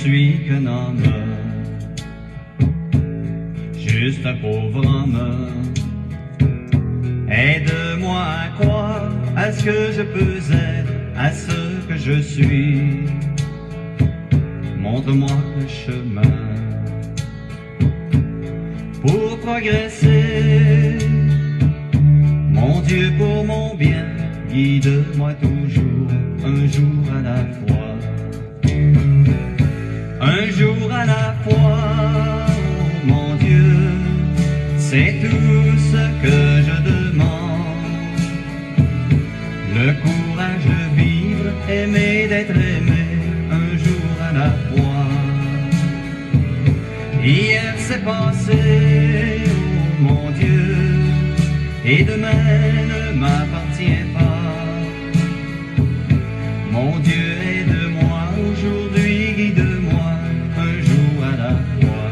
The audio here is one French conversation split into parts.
suis qu'un homme, juste un pauvre homme. Aide-moi à croire à ce que je peux être, à ce que je suis. Montre-moi le chemin pour progresser. Mon Dieu, pour mon bien, guide-moi toujours, un jour à la fois. Un jour à la fois, oh mon Dieu, c'est tout ce que je demande. Le courage de vivre, aimer, d'être aimé, un jour à la fois. Hier c'est passé, oh mon Dieu, et demain ne m'appartient pas. Mon Dieu, aide-moi aujourd'hui, guide-moi un jour à la fois.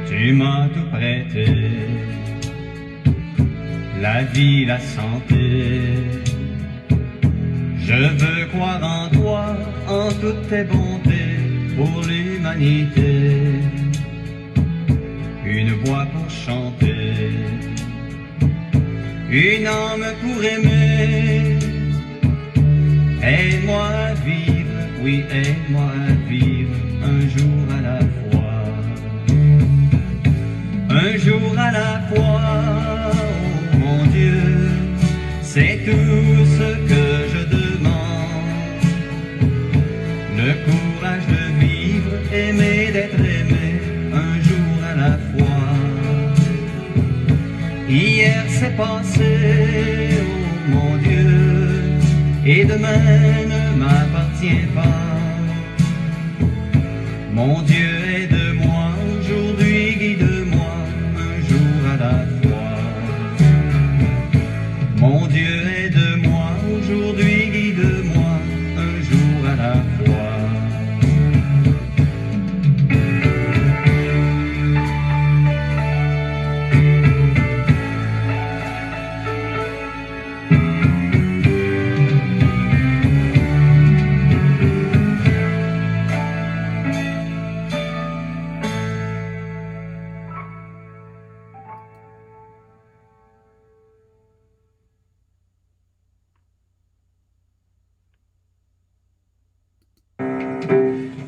Tu m'as tout prêté, la vie, la santé. Je veux croire en toi, en toutes tes bontés pour l'humanité. Une voix pour chanter, une âme pour aimer. Aide-moi à vivre, oui, aide-moi à vivre un jour à la fois. Un jour à la fois, oh mon Dieu, c'est tout ce que je demande. Le courage de vivre, aimer, d'être aimé, un jour à la fois. Hier c'est passé, oh mon Dieu, et demain ne m'appartient pas. Mon Dieu, aide-moi aujourd'hui, guide-moi un jour à la fois. Mon Dieu, aide-moi aujourd'hui, guide-moi un jour à la fois.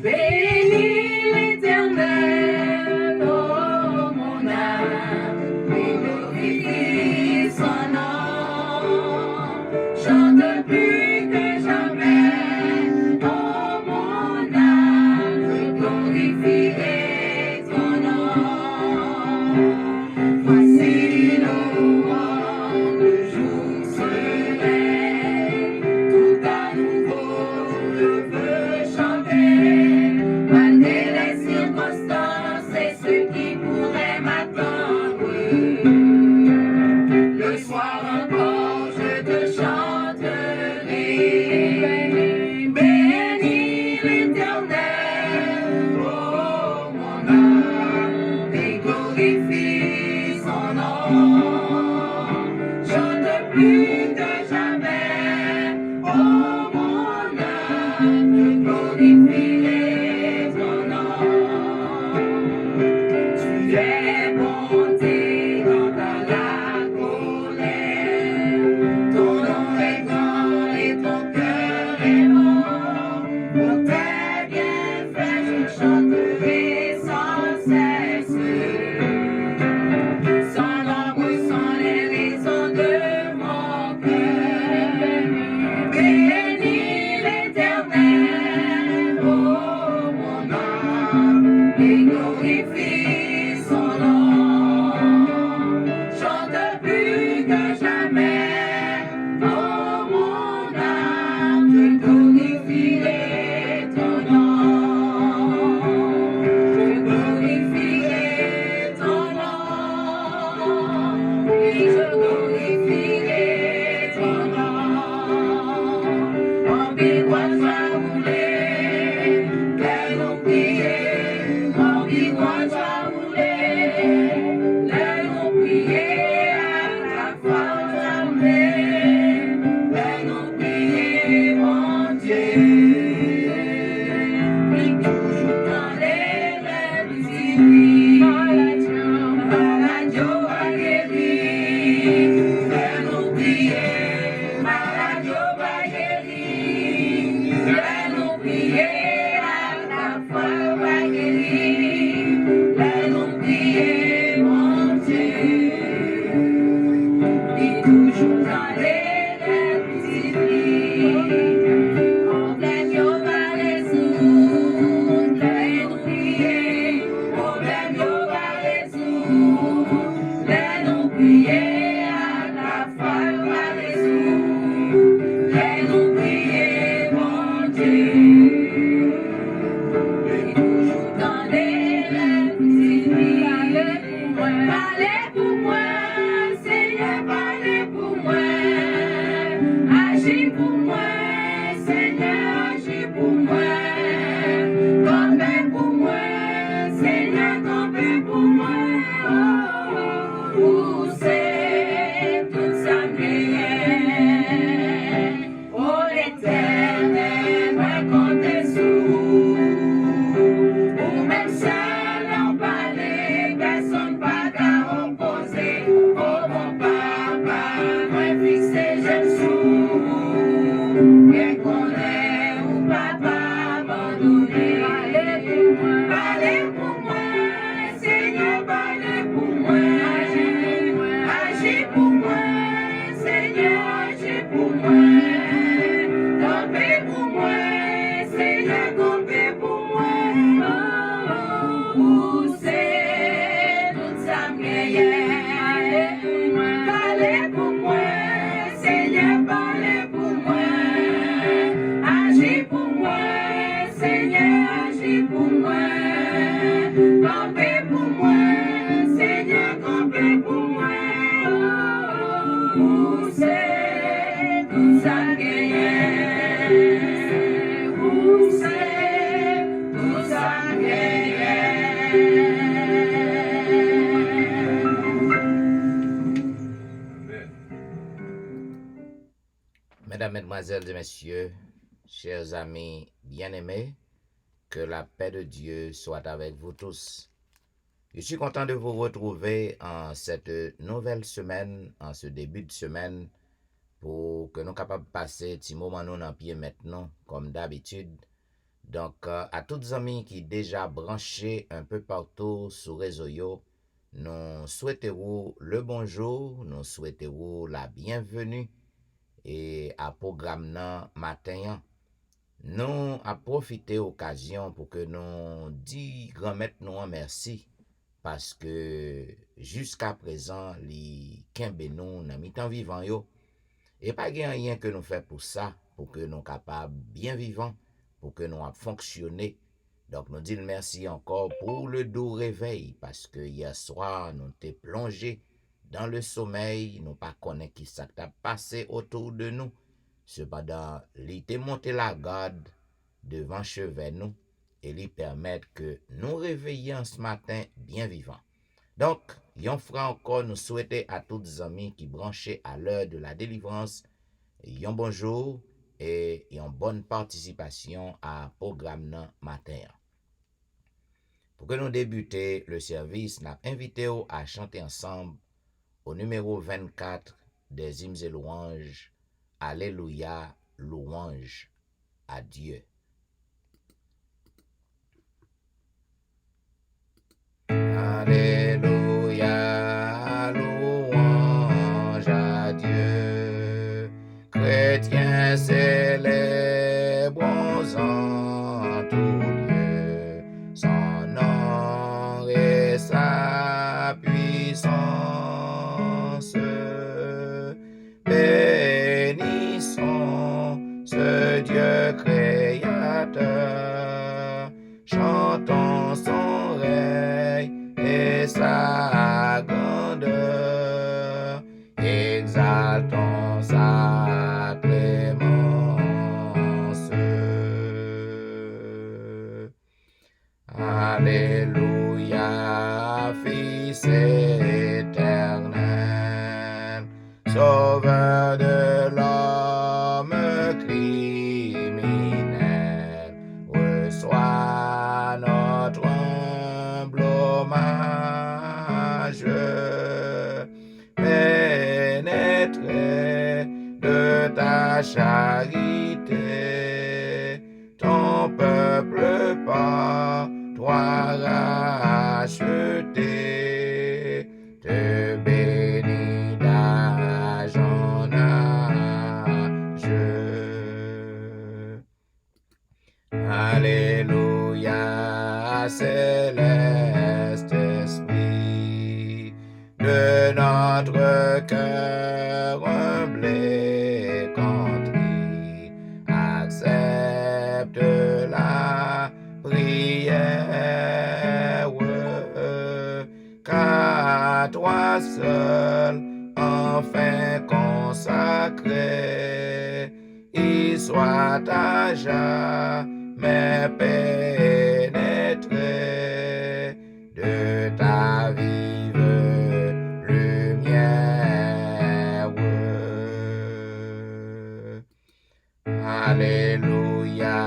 Bénis l'Éternel, oh mon âme, et glorifie son nom. Chante plus que jamais, oh mon âme, je glorifierai ton nom. Voici louange, le jour se lève, tout à nouveau je veux chanter. Malgré les circonstances et ce qui pourrait m'attendre, le soir encore je te chanterai. Bénis l'Éternel, oh mon âme, et glorifie son nom. Chante plus que jamais, oh mon âme, je glorifierai ton nom. Tu es bonté dans la colère, ton nom est grand et ton cœur est bon. Pour tes bienfaits je chanterai sans cesse. Son amour sont les raisons de mon cœur. Bénis l'Éternel, oh mon âme, et glorifie son nom. prier à la foi va résoudre. Les nous prier, mon Dieu. Et toujours dans les rêves, parlez pour moi, Seigneur, parlez pour moi. Agis pour moi, Seigneur, agis pour moi. Campez pour moi, Seigneur, campez pour moi. Où c'est tout ça m'est. Oh l'Éternel, moi comptez sur ou même seul en parler, personne pas qu'à opposer. Oh mon papa, moi fixé, j'aime sous. Bien qu'on est ou papa abandonné. Parlez pour moi, Seigneur, parlez pour moi. Agis pour moi, Seigneur, agis pour moi. Campez pour moi, Seigneur, campez pour moi. Où c'est tout ça m'est. Parlez pour moi, Seigneur, parlez pour moi. Agis pour moi, Seigneur, agis pour moi. Campez pour moi, Seigneur, campez pour moi. Où c'est tout ça m'est. Où c'est tout ça m'est. Mesdames, Mesdemoiselles et Messieurs, chers amis bien-aimés, que la paix de Dieu soit avec vous tous. Je suis content de vous retrouver en cette nouvelle semaine, en ce début de semaine, pour que nous capables de passer un petit moment nous en pied maintenant, comme d'habitude. Donc, à toutes les amis qui déjà branchés un peu partout sur réseau yo, nous souhaitons le bonjour, nous souhaitons la bienvenue et à programme nan matin. Nous a profité occasion pour que nous dit grand maître nous en merci parce que jusqu'à présent les kembe nous nan mi-temps vivant yo et pas gen rien que nous fait pour ça pour que nous capables bien vivant pour que nous a fonctionné. Donc nous disons merci encore pour le doux réveil parce que hier soir nous t'es plongé dans le sommeil, nous pas connaît qui ça t'a passé autour de nous. Cependant, il était monté la garde devant chevet nous et lui permettre que nous réveillions ce matin bien vivants. Donc, yon frère encore nous souhaiter à tous les amis qui branchaient à l'heure de la délivrance, yon bonjour et yon bonne participation à programme nan matin. Pour que nous débuter le service, nous invité à chanter ensemble au numéro 24 des hymnes et louanges. Alléluia, louange à Dieu. Alléluia, louange à Dieu. Chrétiens célébrons en tout lieu son nom et sa puissance. Bénissons ce Dieu créateur, chantons son règne et sa grandeur, exaltons sa clémence. Alléluia, Fils éternel, Sauveur de l'homme criminel, reçois notre humble hommage, pénétré de ta charité, ton peuple par toi racheté, te bénis d'âge en âge. Alléluia, céleste esprit, de notre cœur humble et contrit. Accepte la prière, qu'à toi seul, enfin consacré, il soit à jamais pénétré de ta vive lumière. Alléluia,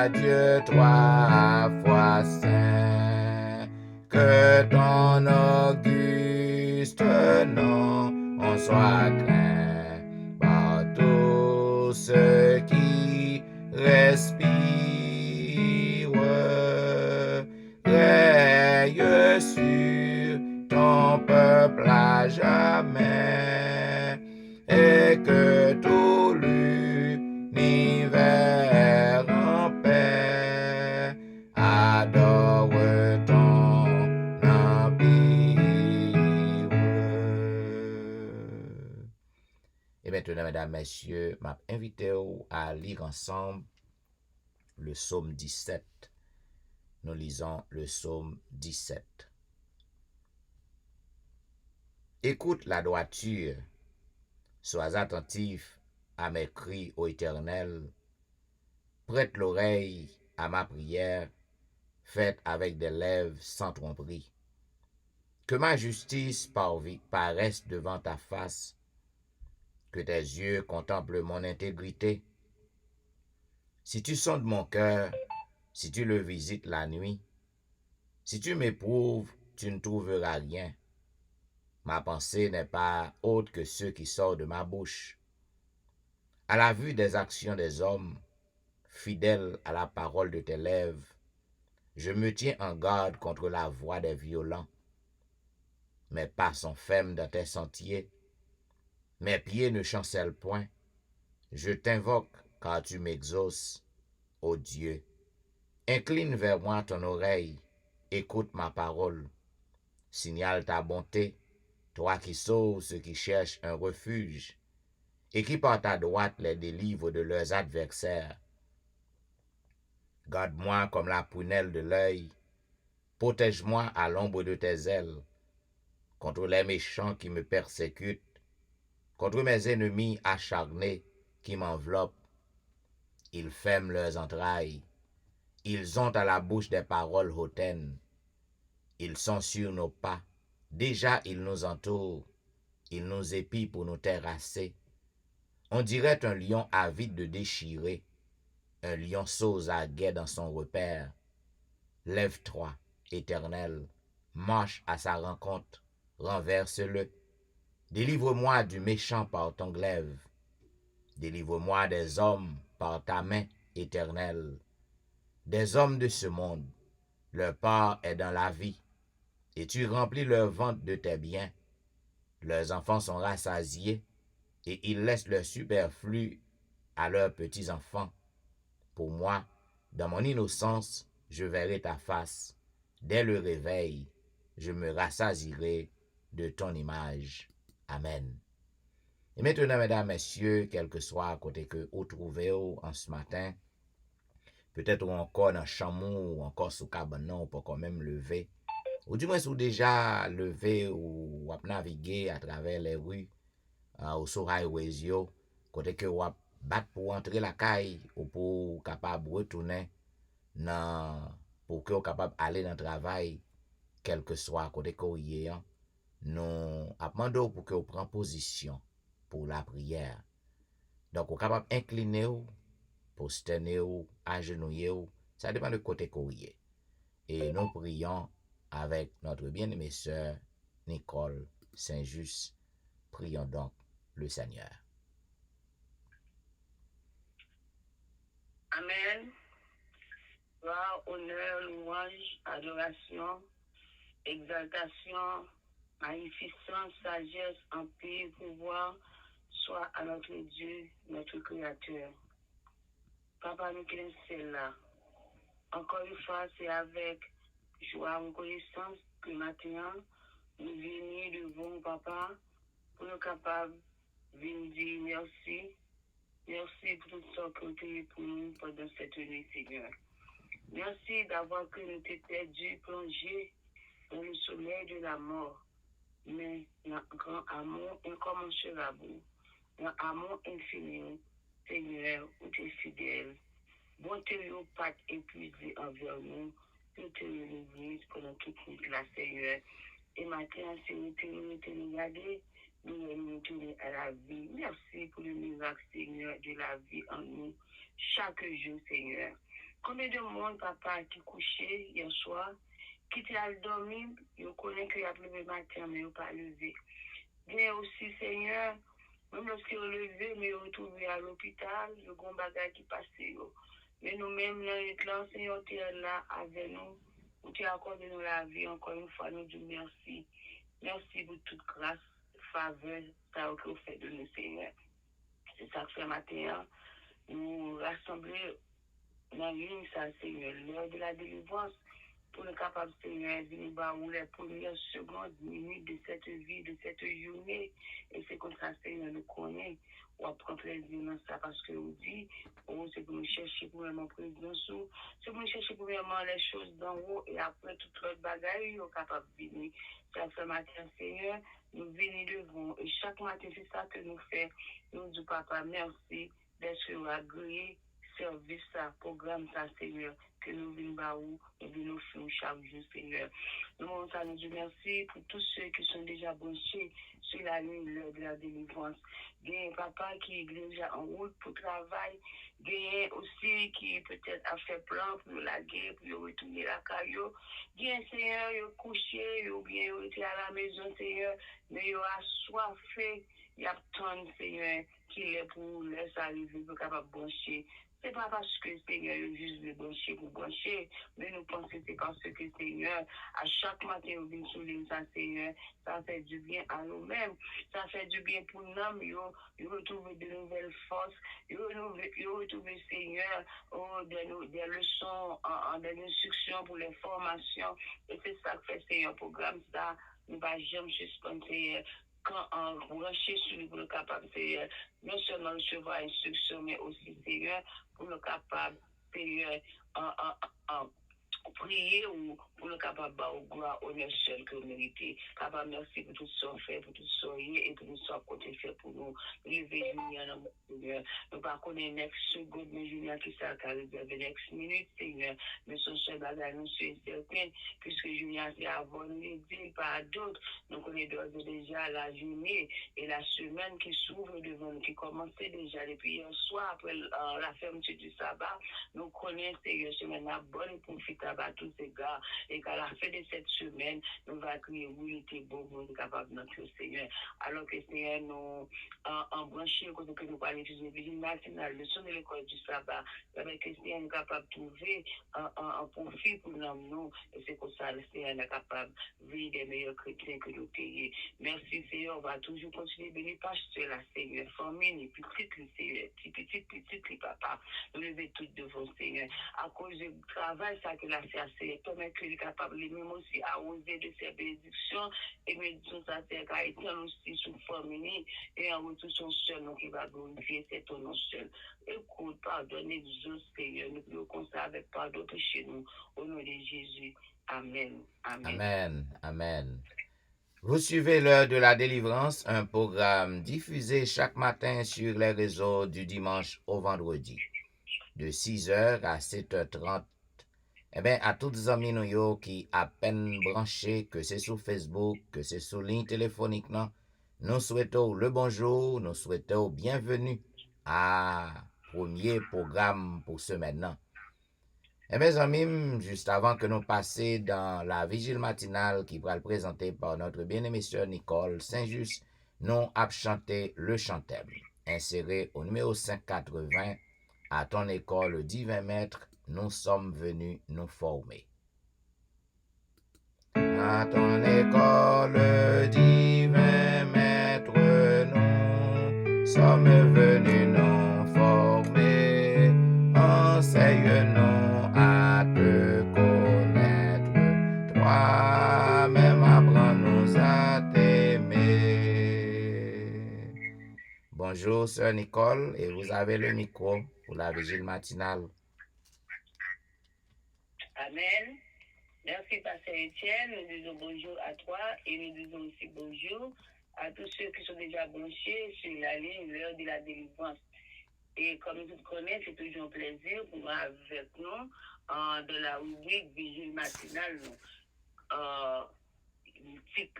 Dieu trois fois saint, que ton auguste nom en soit craint par tous ceux qui respirent. Règne sur ton peuple à jamais, et que tout l'univers en paix adore ton empire. Et maintenant, mesdames, messieurs, m'a invité à lire ensemble le psaume 17. Nous lisons le psaume 17. Écoute la droiture, sois attentif à mes cris, ô Éternel. Prête l'oreille à ma prière, faite avec des lèvres sans tromperie. Que ma justice paraisse devant ta face, que tes yeux contemplent mon intégrité. Si tu sondes mon cœur, si tu le visites la nuit, si tu m'éprouves, tu ne trouveras rien. Ma pensée n'est pas autre que ce qui sort de ma bouche. À la vue des actions des hommes, fidèle à la parole de tes lèvres, je me tiens en garde contre la voix des violents. Mes pas sont fermes dans tes sentiers, mes pieds ne chancellent point. Je t'invoque car tu m'exauces, ô Dieu. Incline vers moi ton oreille, écoute ma parole. Signale ta bonté, toi qui sauves ceux qui cherchent un refuge, et qui par ta droite les délivre de leurs adversaires. Garde-moi comme la prunelle de l'œil, protège-moi à l'ombre de tes ailes, contre les méchants qui me persécutent, contre mes ennemis acharnés qui m'enveloppent. Ils ferment leurs entrailles, ils ont à la bouche des paroles hautaines. Ils sont sur nos pas, déjà ils nous entourent, ils nous épient pour nous terrasser. On dirait un lion avide de déchirer, un lionceau à guet dans son repère. Lève-toi, Éternel, marche à sa rencontre, renverse-le. Délivre-moi du méchant par ton glaive. Délivre-moi des hommes par ta main, Éternelle. Des hommes de ce monde, leur part est dans la vie, et tu remplis leur ventre de tes biens. Leurs enfants sont rassasiés, et ils laissent leur superflu à leurs petits-enfants. Pour moi, dans mon innocence, je verrai ta face. Dès le réveil, je me rassasierai de ton image. Amen. Et maintenant, mesdames, messieurs, quel que soit à côté que vous trouvez en ce matin, peut-être ou encore dans chamou ou encore sous cabanon pour quand même lever, ou du moins si vous déjà levé ou naviguer à travers les rues, au sur highways yo, côté que vous battre pour entrer la caille ou pour capable retourner pour que vous capable aller dans le travail, quel que soit côté que vous y est, nous demandons pour que vous preniez position pour la prière. Donc vous capable incliner ou posterner ou agenouiller ou, ça dépend de côté que vous y est. Et nous prions avec notre bien-aimée sœur Nicole Saint-Just. Prions donc le Seigneur. Amen. Gloire, honneur, louange, adoration, exaltation, magnificence, sagesse, empire, pouvoir, soit à notre Dieu, notre Créateur. Papa, nous qui sommes là. Encore une fois, c'est avec joie, reconnaissance que maintenant, nous venons devant papa, pour nous capables de dire merci. Merci pour tout ce que tu as fait pour nous pendant cette nuit, Seigneur. Merci d'avoir que nous t'ai perdu, plongé dans le sommeil de la mort. Mais notre grand amour incommensurable, notre amour infini, Seigneur, où tu es fidèle. Bon, tu n'as pas épuisé envers nous, nous te remercions pendant toute la Seigneur. Et maintenant, si nous te regardons, nous nous tourner à la vie. Merci pour le miracle, Seigneur, de la vie en nous, chaque jour, Seigneur. Combien de monde, papa, qui couchait hier soir, qui t'a dormi, je connais qu'il y a levé matin, mais il n'a pas levé. Bien aussi, Seigneur, même lorsqu'il est levé, mais il est retrouvé à l'hôpital, le grand bagage qui passe. Mais nous-mêmes, là, Seigneur, tu es là avec nous, où tu as accordé nous la vie, encore une fois, nous disons merci. Merci pour toute grâce, faveur, ça que vous faites de nous, Seigneur. C'est ça que fait matin, nous rassembler dans l'une, ça, Seigneur, l'heure de la délivrance, pour nous capables, Seigneur, de nous battre les premières secondes, minutes de cette vie, de cette journée. Et c'est comme ça, Seigneur, nous connaît. On prend plaisir dans ça parce que vous dit, oh, c'est pour nous chercher premièrement présidence, c'est pour nous chercher premièrement les choses d'en haut et après toute l'autre bagaille, nous sommes capables de venir. Ça fait matin, Seigneur, nous venons devant. Et chaque matin, c'est ça que nous faisons. Nous disons, Papa, merci d'être agréé. Service, ça, programme, ça, Seigneur, que nous venons et de nous faire chaque jour, Seigneur. Nous nous disons merci pour tous ceux qui sont déjà branchés sur la ligne de la délivrance. Il y a un papa qui est déjà en route pour travail. Il y a aussi qui peut-être a fait plan pour la guerre, pour retourner la caillou. Il y a un Seigneur, il est couché, ou bien il était à la maison, Seigneur, mais il a soifé, il a tant, Seigneur, qu'il est pour laisser arriver, pour capable brancher. C'est pas parce que Seigneur est juste le brancher pour brancher, mais nous pensons que c'est parce que Seigneur, à chaque matin, nous venons souligner ça, Seigneur, ça fait du bien à nous-mêmes, ça fait du bien pour nous, nous retrouver de nouvelles forces, nous retrouver, Seigneur, des leçons, des instructions pour les formations, et c'est ça que fait Seigneur, programme ça, nous ne va jamais suspendre, Seigneur. Quand on branche sur lui pour le capable, Seigneur, non seulement recevoir instruction, mais aussi, Seigneur, pour le capable, Seigneur, prier ou pour le capable au gloire, honneur seul que vous méritez. Papa, merci pour tout ce fait, pour tout ce et pour tout ce côté fait pour nous. Lever Julien dans mon Seigneur. Nous ne connaissons pas next seconde, mais Julien qui s'est réservé next minute, Seigneur. Mais son seul bagage, nous sommes certains, puisque Julien s'est avant nous dit par d'autres. Nous connaissons déjà la journée et la semaine qui s'ouvre devant nous, qui commençait déjà depuis hier soir, après la fermeture du sabbat. Nous connaissons, Seigneur, semaine à bonne et profitable à tous ces gars. Et qu'à la fin de cette semaine, nous allons crier, oui, il était beau, nous sommes capables de notre Seigneur. Alors que Seigneur, nous, en branché, quand nous allons étudier le national, le son de l'école du sabbat, avec que Seigneur nous capable de trouver un profit pour nous. Et c'est comme ça, le Seigneur est capable de vivre des meilleurs chrétiens que nous payons. Merci, Seigneur, on va toujours continuer à bénir pasteur, la Seigneur, famille, petit, Seigneur, petit, papa, nous lever tout devant, Seigneur. À cause du travail, ça que la Seigneur, permet qu'il est capable lui-même aussi à oser de ses bénédictions et bénédictions ça c'est qu'à aussi sous famille et en retour son seul nom qui va glorifier c'est ton nom seul. Écoute, pardonnez-nous, Seigneur, nous prions comme ça avec pardon chez nous, au nom de Jésus. Amen. Amen. Amen. Amen. Vous suivez l'heure de la délivrance, un programme diffusé chaque matin sur les réseaux du dimanche au vendredi, de 6h à 7h30. Eh bien, à toutes les amis nous qui à peine branchés, que c'est sur Facebook, que c'est sur ligne téléphonique, non, nous souhaitons le bonjour, nous souhaitons bienvenue à premier programme pour ce maintenant. Eh bien, amis, juste avant que nous passions dans la vigile matinale qui va le présenter par notre bien-aimée sœur Nicole Saint-Just, nous avons chanté le chantème, inséré au numéro 580, à ton école divin maître, nous sommes venus nous former. À ton école divin maître, nous sommes venus nous former. Enseigne-nous à te connaître, toi-même apprends-nous à t'aimer. Bonjour, sœur Nicole, et vous avez le micro pour la vigile matinale. Amen. Merci, Pasteur Étienne. Nous disons bonjour à toi et nous disons aussi bonjour à tous ceux qui sont déjà branchés sur la ligne l'heure de la délivrance. Et comme vous connaissez, c'est toujours un plaisir pour moi avec nous de la rubrique Vigile matinale.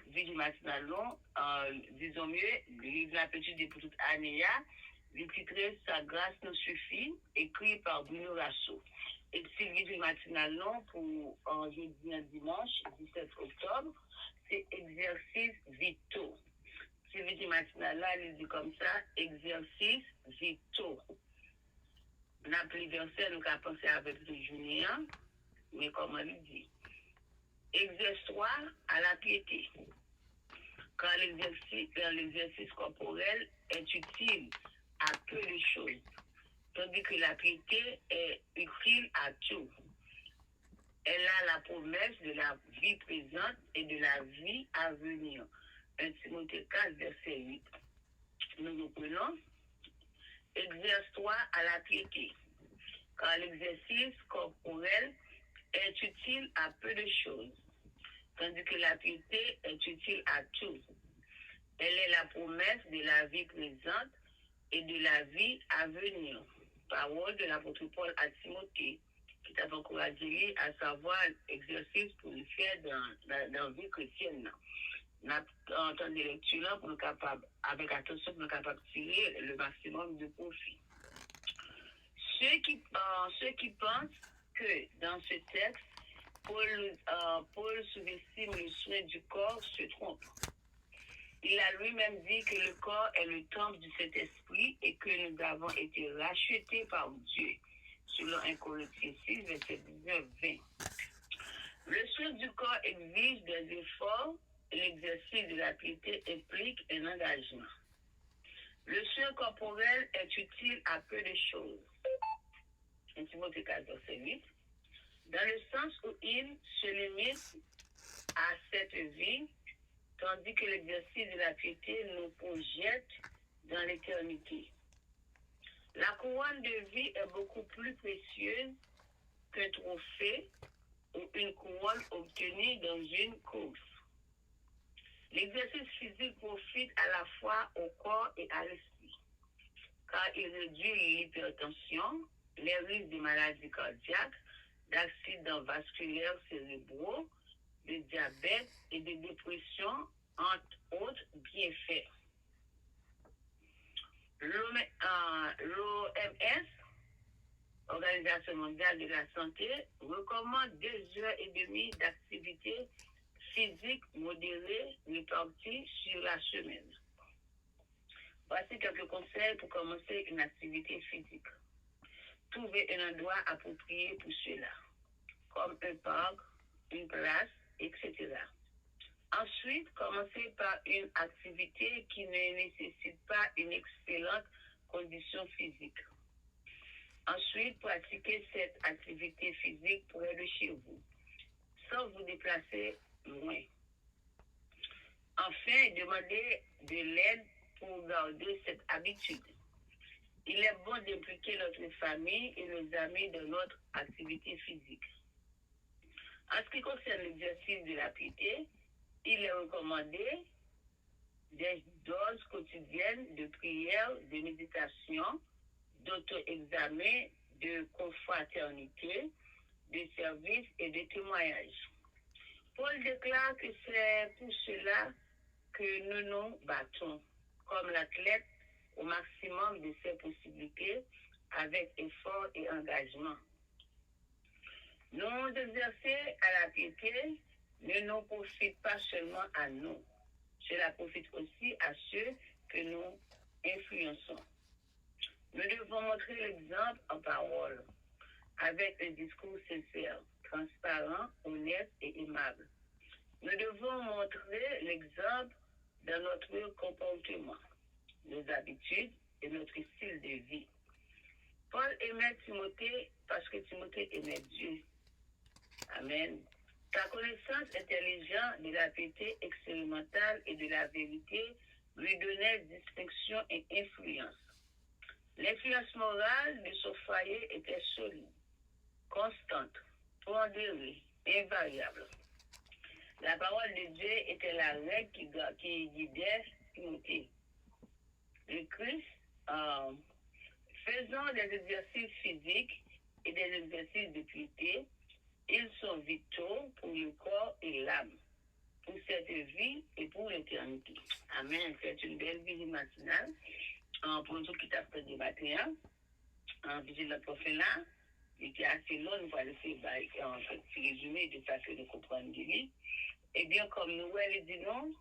Vigile matinale, disons mieux, livre la petite de pour toute année, le titre Sa grâce nous suffit, écrit par Bruno Rasso. Et c'est vigile matinale pour jeudi dimanche 17 octobre, c'est exercice vitaux. C'est vigile matinale là, il dit comme ça, exercice vitaux. On a pris verset, nous avons pensé avec le Julien, mais comment il dit? Exerce-toi à la piété. Quand l'exercice corporel est utile à peu de choses, tandis que la piété est utile à tout. Elle a la promesse de la vie présente et de la vie à venir. 1 Timothée 4, verset 8. Nous reprenons. Exerce-toi à la piété. Car l'exercice corporel est utile à peu de choses, tandis que la piété est utile à tout. Elle est la promesse de la vie présente et de la vie à venir. Parole de l'apôtre Paul à Timothée, qui t'a encouragé à savoir l'exercice pour le faire dans la vie chrétienne. Nous avons entendu les lectures pour nous capables, avec attention, pour nous capables de tirer le maximum de profit. Ceux qui pensent que dans ce texte, Paul sous-estime le soin du corps se trompent. Il a lui-même dit que le corps est le temple du Saint-Esprit et que nous avons été rachetés par Dieu, selon 1 Corinthiens 6, verset 19-20. Le soin du corps exige des efforts et l'exercice de la piété implique un engagement. Le soin corporel est utile à peu de choses. 1 Timothée 4, verset 8. Dans le sens où il se limite à cette vie, tandis que l'exercice de la piété nous projette dans l'éternité. La couronne de vie est beaucoup plus précieuse qu'un trophée ou une couronne obtenue dans une course. L'exercice physique profite à la fois au corps et à l'esprit, car il réduit l'hypertension, les risques de maladies cardiaques, d'accidents vasculaires cérébraux, de diabète et de dépression, entre autres bienfaits. L'OMS, Organisation mondiale de la santé, recommande 2h30 d'activité physique modérée répartie sur la semaine. Voici quelques conseils pour commencer une activité physique. Trouvez un endroit approprié pour cela, comme un parc, une place, etc. Ensuite, commencez par une activité qui ne nécessite pas une excellente condition physique. Ensuite, pratiquez cette activité physique près de chez vous, sans vous déplacer loin. Enfin, demandez de l'aide pour garder cette habitude. Il est bon d'impliquer notre famille et nos amis dans notre activité physique. En ce qui concerne l'exercice de la piété, il est recommandé des doses quotidiennes de prière, de méditation, d'auto-examen, de confraternité, de service et de témoignage. Paul déclare que c'est pour cela que nous nous battons, comme l'athlète au maximum de ses possibilités, avec effort et engagement. Nos exercices à la piété ne nous profitent pas seulement à nous, cela profite aussi à ceux que nous influençons. Nous devons montrer l'exemple en parole, avec un discours sincère, transparent, honnête et aimable. Nous devons montrer l'exemple dans notre comportement, nos habitudes et notre style de vie. Paul aimait Timothée parce que Timothée aimait Dieu. Amen. Ta connaissance intelligente de la piété expérimentale et de la vérité lui donnait distinction et influence. L'influence morale de son foyer était solide, constante, pondérée, invariable. La parole de Dieu était la règle qui guidait Timothée. Le Christ, faisant des exercices physiques et des exercices de piété, ils sont vitaux pour le corps et l'âme, pour cette vie et pour l'éternité. Amen. C'est une belle vie matinale. Pour nous qui t'appellent du matin, visite le prophète là, il était assez long, nous allons faire un petit résumé de ça que nous comprenons de lui. Eh bien, comme nous, elle dit non,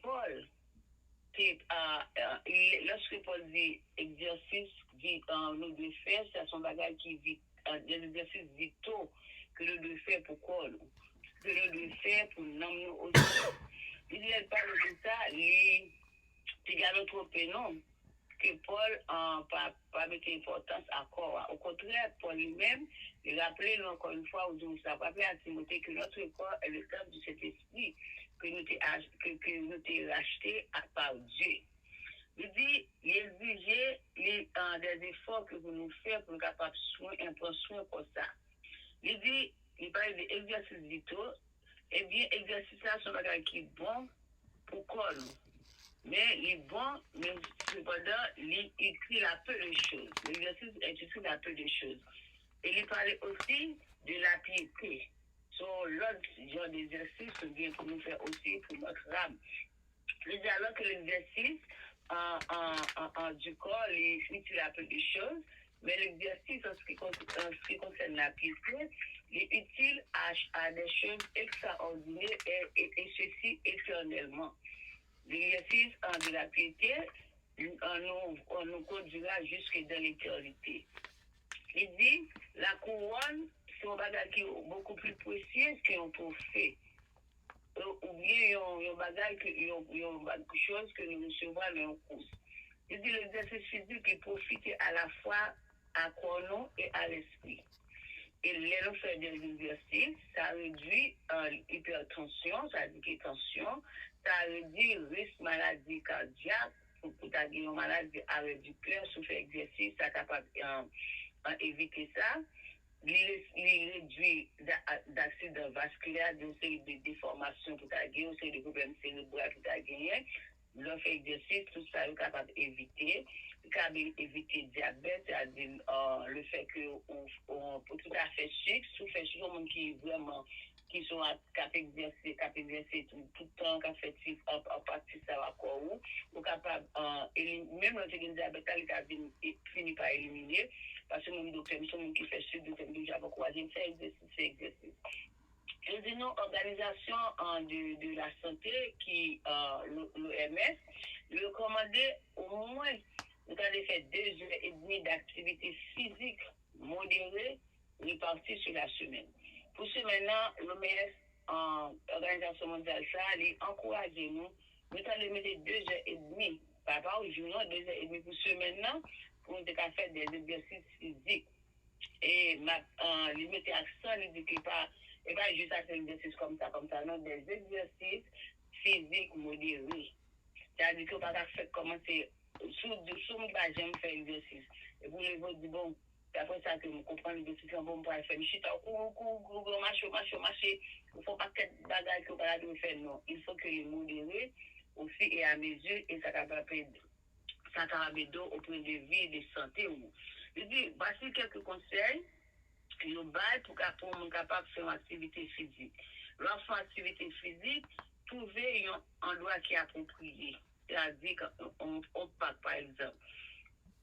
Paul, lorsque Paul dit exercice, nous devons faire, c'est son bagage qui vit, des exercices vitaux que nous devons faire pour quoi nous, que nous devons faire pour nous aussi. Il parle de ça, il y a d'autres prénoms que Paul pas mettre importance à corps. Au contraire, Paul lui-même, il rappelait encore une fois, où ça rappelait à Timothée que notre corps est le temple de cet esprit que nous avons racheté par Dieu. Il dit, il exigeait des efforts que vous nous faites pour nous capables de prendre soin pour ça. Il dit, il parle d'exercices vitaux. Eh bien, exercice là, c'est un bagage qui est bon pour corps. Mais il est bon, mais cependant, il écrit la peu de choses. L'exercice est écrit la peu de choses. Et il parlait aussi de la piété. L'autre genre d'exercice vient pour nous faire aussi pour notre âme. Il dit alors que l'exercice du corps, il écrit la peu de choses, mais l'exercice en ce qui concerne la piété, il est utile à des choses extraordinaires et ceci éternellement. L'exercice de la piété nous conduira jusque dans l'éternité. Il dit, la couronne, c'est un bagage qui est beaucoup plus précieux qu'un trophée. Ou bien, un bagage, quelque chose que nous recevons dans un course. Il dit, l'exercice physique est profité à la fois à corps et à l'esprit. Et les fait des exercices, ça réduit l'hypertension, ça dit tension, ça réduit le risque maladie cardiaque, pour une maladie avec du cœur, sous fait exercice, ça est capable d'éviter ça. Il réduit d'accidents vasculaires, d'une série de déformations pour ta gueule, une série de problèmes cérébraux pour ta gueule. Le fait exercice, tout ça est capable d'éviter. Capable d'éviter le diabète, c'est-à-dire le fait que pour tout à fait chic, tout fait chic, au monde qui vraiment qui sont capables d'exercer tout le temps, qui fait en partie ça va quoi ou capable même le diabète, il finit par éliminer parce que mon docteur, mon qui fait chic, docteur déjà va croiser, fait exercice. Je dis non, organisation de la santé qui l'OMS lui recommandait au moins vous allez faire 2 heures et demie d'activité physique modérée répartie sur la semaine. Pour ce maintenant, l'OMS, Organisation mondiale, ça, elle encourage nous allons mettre 2 heures et demie, pas par jour, 2 heures et demie pour ce maintenant, pour nous faire des exercices physiques. Et il mettait accent, il dit qu'il pas juste à faire des exercices comme ça, non, des exercices physiques modérés. C'est-à-dire qu'on va faire commencer sous j'aime faire exercice. Et vous les autres dites, bon, après ça, que vous comprenez l'exercice, bon, pour faire une chute, marcher. Il ne faut pas que des bagages que vous allez faire, non. Il faut que les modérés aussi et à mesure, et ça va d'eau au point de vue et de santé. Je dis, voici quelques conseils pour être capable de faire une activité physique. Lorsqu'on fait une activité physique, trouver un endroit qui est approprié. C'est-à-dire qu'on pack, par exemple,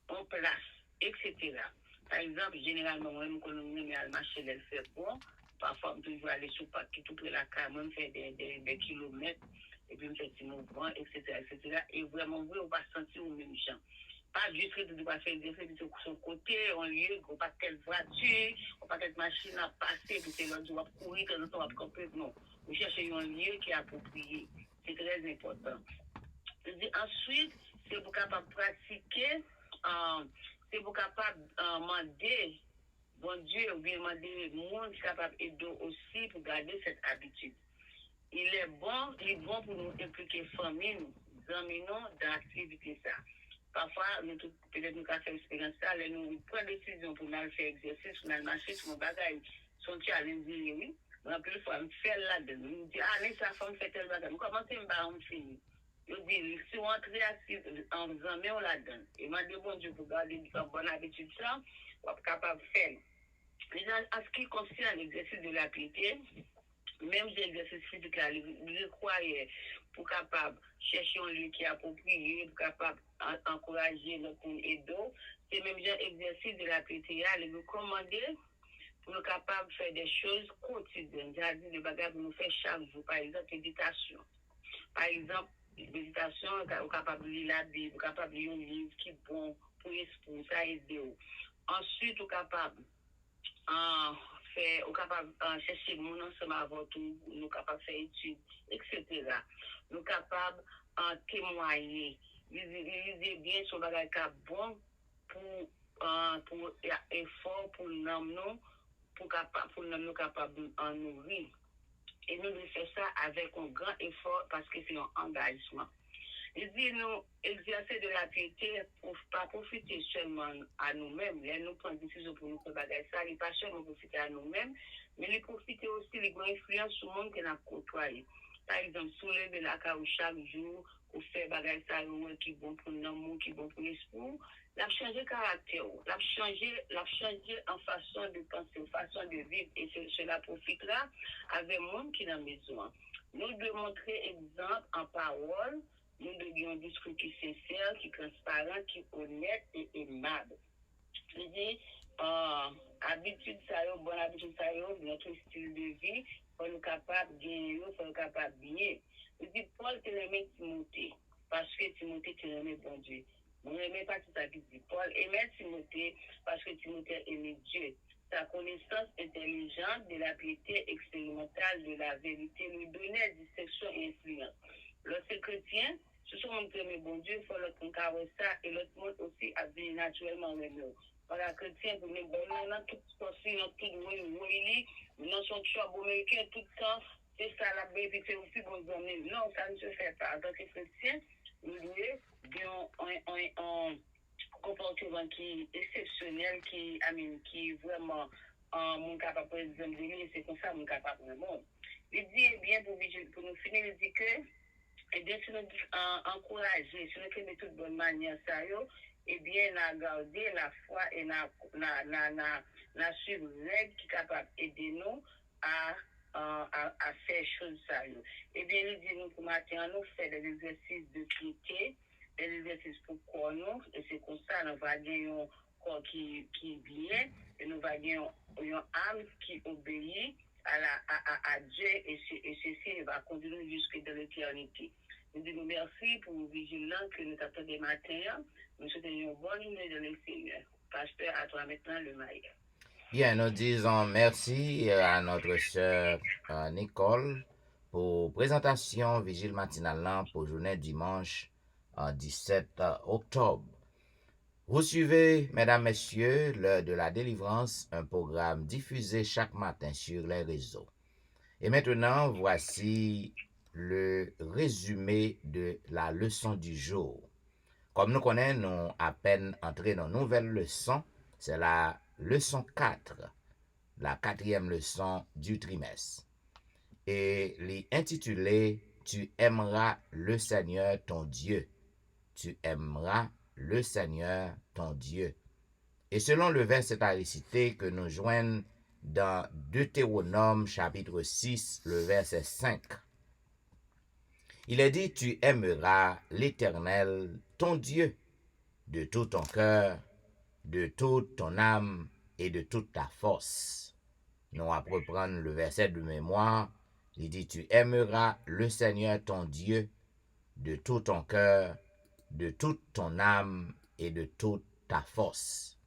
on place, etc. Par exemple, généralement, moi, je connais le marché, elle fait bon. Parfois, on peut toujours aller sur le pack qui tout près la carte, même faire des kilomètres, et puis me faire des mouvements, etc., etc. Et vraiment, oui, on va se sentir au même champ. Pas juste que tu dois faire des choses de son côté, on lieu, on pas quelle voiture, on pas quelle machine à passer, puis c'est là où on va courir, quand on va camper. Non, vous cherchez un lieu qui est approprié. C'est très important. Ensuite, c'est pour capable pratiquer, c'est pour capable demander, bon Dieu, ou bien demander le monde capable d'aider aussi pour garder cette habitude. Il est bon pour nous impliquer famille, amis non dans l'activité ça. Parfois, peut-être nous avons fait expérience ça, nous prenons décision pour mal faire exercice, pour mal marcher, sur mon bagage, son challenge, oui. Mais après, il faut me faire là-dedans. Nous dit, ah, mais ça, faut me faire tel bagage. Nous commençons à me faire. Je dis, si on entre en faisant, mais on la donne. Et moi, de bon Dieu, pour garder une bonne habitude, ça, on est capable de faire. Mais en ce qui concerne l'exercice de la piété, même si l'exercice physique là, il requiert pour capable chercher un lieu qui est approprié, pour capable encourager notre aido, c'est même genre exercice de la piété, il est recommandé pour nous capable de faire des choses quotidiennes, c'est-à-dire des bagages pour nous faire chaque jour, par exemple, méditation. Par exemple, méditation, on est capable de lire la Bible, on est capable de lire un livre qui est bon pour l'esprit, ça aide. Ensuite, on est capable on est capable de chercher mon ensemble avant tout, nous sommes capables de faire études, etc. Nous sommes capables de témoigner. Lisez bien sur le bagage bon pour effort, pour nous, pour nous capables de nourrir. Et nous devons faire ça avec un grand effort parce que c'est un engagement. Il dit nous exercer de la piété pour pas profiter seulement à nous-mêmes. Là, nous prenons des décisions pour nous faire bagager ça. Il pas seulement profiter à nous-mêmes, mais il profiter aussi les grandes influences sur le monde que nous avons côtoyé. Par exemple, soulever la caou chaque jour pour faire bagager ça qui est bon pour l'amour, qui est bon pour l'esprit. La changer caractère, la changer en façon de penser, en façon de vivre. Et cela profitera avec le monde qui est dans la maison. Nous devons montrer exemple en parole. Nous devions un discours qui est sincère, qui est transparent, qui est honnête et aimable. Je dis, habitude, ça y est, bonne habitude, ça y est, notre style de vie, pour nous capables de gagner, pour nous capables de bien. Je dis, Paul, tu aimais Timothée, parce que Timothée, tu aimais bon Dieu. On n'aimait pas tout ça qui dit. Paul aimait Timothée, parce que Timothée aimait Dieu. Sa connaissance intelligente de la piété expérimentale de la vérité lui donnait distinction et influence. L'autre chrétien, ce sont mon premier bon Dieu, il faut l'autre carrer ça et l'autre monde aussi a bien naturellement même. Voilà, chrétien, pour nous, on a tout possible, on a tout oui, nous sommes choix américains tout le temps, c'est ça la bébé, c'est aussi bon donner. Non, ça ne se fait pas. En tant que chrétien, nous devons un comportement qui est exceptionnel, qui est vraiment mon capable, par exemple, de c'est comme ça, mon capable vraiment. Il dit, eh bien, pour nous finir, il dit que et bien, si nous encourager, si nous faisons de toute bonne manière, ça, eh bien, nous avons gardé la foi et nous avons suivi les règles qui sont capables d'aider nous à faire choses, ça. Eh bien, nous disons pour matin, nous faisons des exercices de piété, des exercices pour corps nous, et c'est comme ça, nous va gagner un corps qui est bien, et nous va gagner une âme qui obéit à Dieu et ceci va continuer jusque dans l'éternité. Nous disons merci pour le vigilant que nous attendons des matins. Nous souhaitons une bonne journée de le Seigneur. Pasteur, à toi maintenant le maïs. Bien, nous disons merci à notre sœur Nicole pour présentation Vigile matinale pour journée dimanche 17 octobre. Vous suivez, mesdames, messieurs, l'heure de la délivrance, un programme diffusé chaque matin sur les réseaux. Et maintenant, voici le résumé de la leçon du jour. Comme nous connaissons, nous à peine entré dans une nouvelle leçon, c'est la leçon 4, la 4e leçon du trimestre. Et l'intitulé « Tu aimeras le Seigneur ton Dieu ». Tu aimeras le Seigneur ton Dieu. Et selon le verset à réciter que nous joignons dans Deutéronome chapitre 6, le verset 5, il est dit, tu aimeras l'Éternel, ton Dieu, de tout ton cœur, de toute ton âme et de toute ta force. Nous allons reprendre le verset de mémoire. Il dit, tu aimeras le Seigneur, ton Dieu, de tout ton cœur, de toute ton âme et de toute ta force.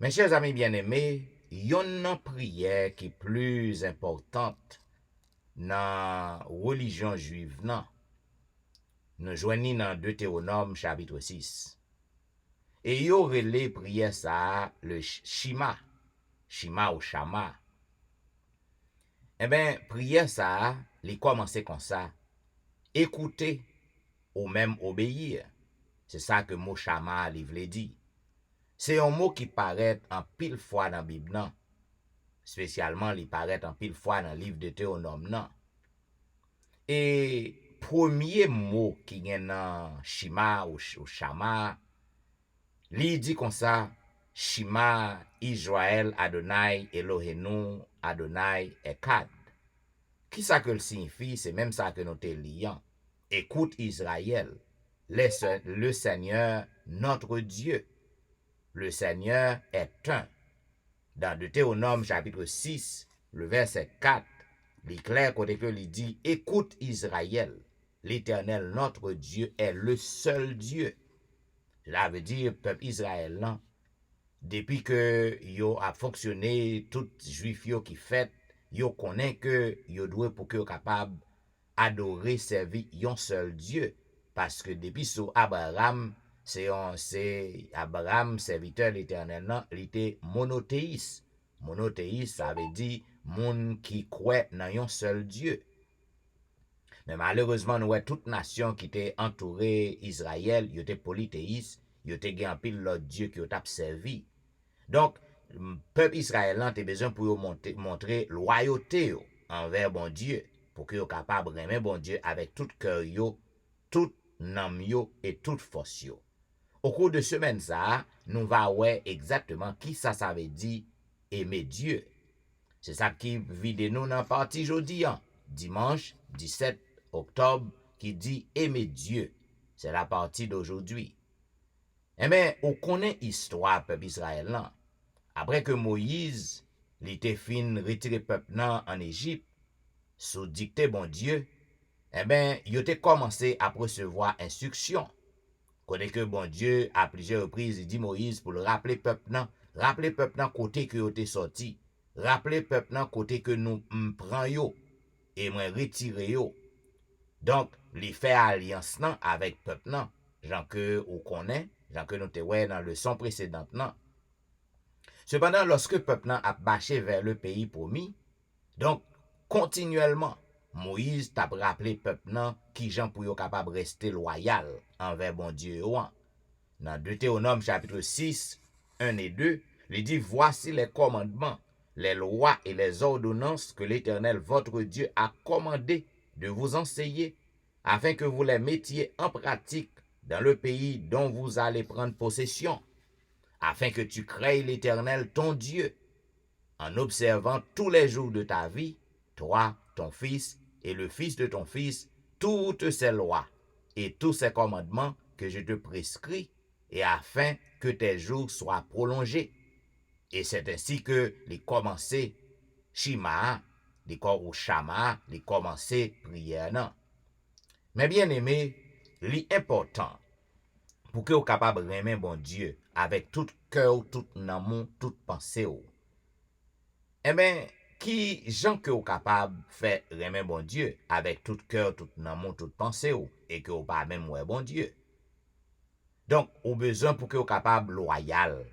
Mes chers amis bien-aimés, il y a une prière qui est plus importante dans la religion juive. Non. Nous joignons dans Deutéronome chapitre 6. Et il y aurait les prières ça, le Shema ou Shama. Eh bien, prière ça, il commence comme ça. Écoutez, ou même obéir. C'est ça que mot chama li vle di. C'est un mot qui paraît en pile fois dans la Bible nan. Spécialement, il paraît en pile fois dans le livre de Théonome nan. Et premier mot qui gen dans Shima ou Shama, li dit comme ça, Shima Israël Adonai Elohenu Adonai Echad. Qui ça que le signifie? C'est même ça que nous te lions. Écoute Israël, le Seigneur notre Dieu. Le Seigneur est un. Dans Deutéronome chapitre 6, le verset 4, il est clair côté que il dit, écoute Israël, l'Éternel notre Dieu est le seul Dieu. Cela veut dire, peuple Israël, là, depuis que yo a fonctionné, tout juif yo qui fait, yo connaît que yo doit pour que yo capable adorer, servir yon seul Dieu. Parce que depuis sous Abraham, c'est Abraham, serviteur de l'Éternel, il était monothéiste. Monothéiste, ça veut dire moun qui croit dans yon seul Dieu. Mais malheureusement, nous avons toute nation qui était entourée Israël, ils étaient polythéistes, ils étaient gen pile l'autre Dieu qui ont servi. Donc, peuple israélien a besoin pour montrer loyauté envers bon Dieu, pour qu'ils soient capables de aimer bon Dieu avec tout cœur, tout nam et toute force. Au cours de semaine ça, nous va voir exactement qui ça veut dire aimer Dieu. C'est ça qui vide nous dans la partie jeudi, dimanche 17 octobre, qui dit aimer Dieu. C'est la partie d'aujourd'hui. Eh bien, on connaît l'histoire peuple israélien. Après que Moïse, l'était fin retiré peuple en Égypte, sous dicté bon Dieu, eh bien, il a commencé à recevoir instruction. Connaît que bon Dieu, à plusieurs reprises, il dit Moïse pour le rappeler peuple côté que vous êtes sorti, rappeler peuple côté que nous prend yo, et moi retirer yo. Donc, il fait alliance avec peuple gens que vous connaissez, gens que nous te ouais dans le son précédent nan. Cependant, lorsque peuple a marché vers le pays promis, donc continuellement, Moïse t'a rappelé peuple qui gens pour yo capable rester loyal envers bon Dieu. Dans Deutéronome chapitre 6, 1 et 2, il dit voici les commandements, les lois et les ordonnances que l'Éternel votre Dieu a commandé de vous enseigner afin que vous les mettiez en pratique dans le pays dont vous allez prendre possession, afin que tu crées l'Éternel ton Dieu, en observant tous les jours de ta vie, toi, ton fils et le fils de ton fils, toutes ces lois et tous ces commandements que je te prescris, et afin que tes jours soient prolongés. Et c'est ainsi que les commencés Shima, les corps ou Shama, les commencés prière non. Mais bien aimé, l'important pour que vous capable de aimer bon Dieu avec tout cœur, tout amour, toute pensée. Eh bien, qui gens que vous capable de faire aimer bon Dieu avec tout cœur, tout amour, toute pensée et que vous pas même ouais bon Dieu. Donc, vous besoin pour que vous capable loyal.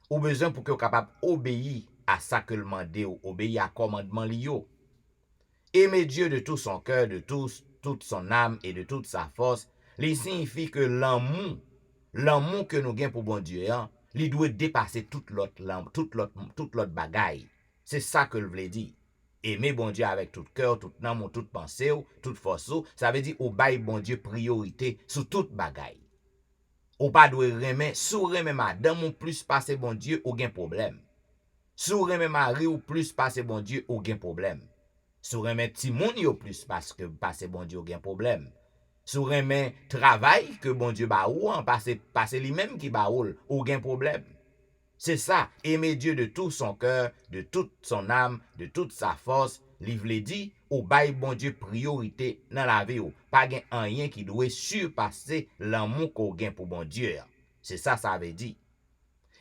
Vous besoin pour que vous capable obéir à ça que le mandé ou obéir à commandement liyo. Aimer Dieu de tout son cœur, de toute son âme et de toute sa force, il signifie que l'amour que nous gagnons pour bon Dieu, il doit dépasser toute l'autre bagaille. C'est ça que je voulais dire. Aimer bon Dieu avec tout cœur, tout âme, toute pensée, toute force, ça veut dire au bail bon Dieu priorité sur toute bagaille. Ou pas doit remettre, sous remettre madame ou plus passer bon Dieu, ou gain problème. Sous remettre mari ou plus passer bon Dieu, ou gain problème. Sous remettre timoun ou plus parce que passer bon Dieu, ou gain problème. Sous remettre travail que bon Dieu ba ou passer lui-même qui ba ou gain problème. C'est ça, aimer Dieu de tout son cœur, de toute son âme, de toute sa force, livre dit, ou bail bon Dieu priorité dans la vie ou. Pas gen rien qui doit surpasser l'amour qu'on gagne pour bon Dieu. C'est ça, ça veut dire.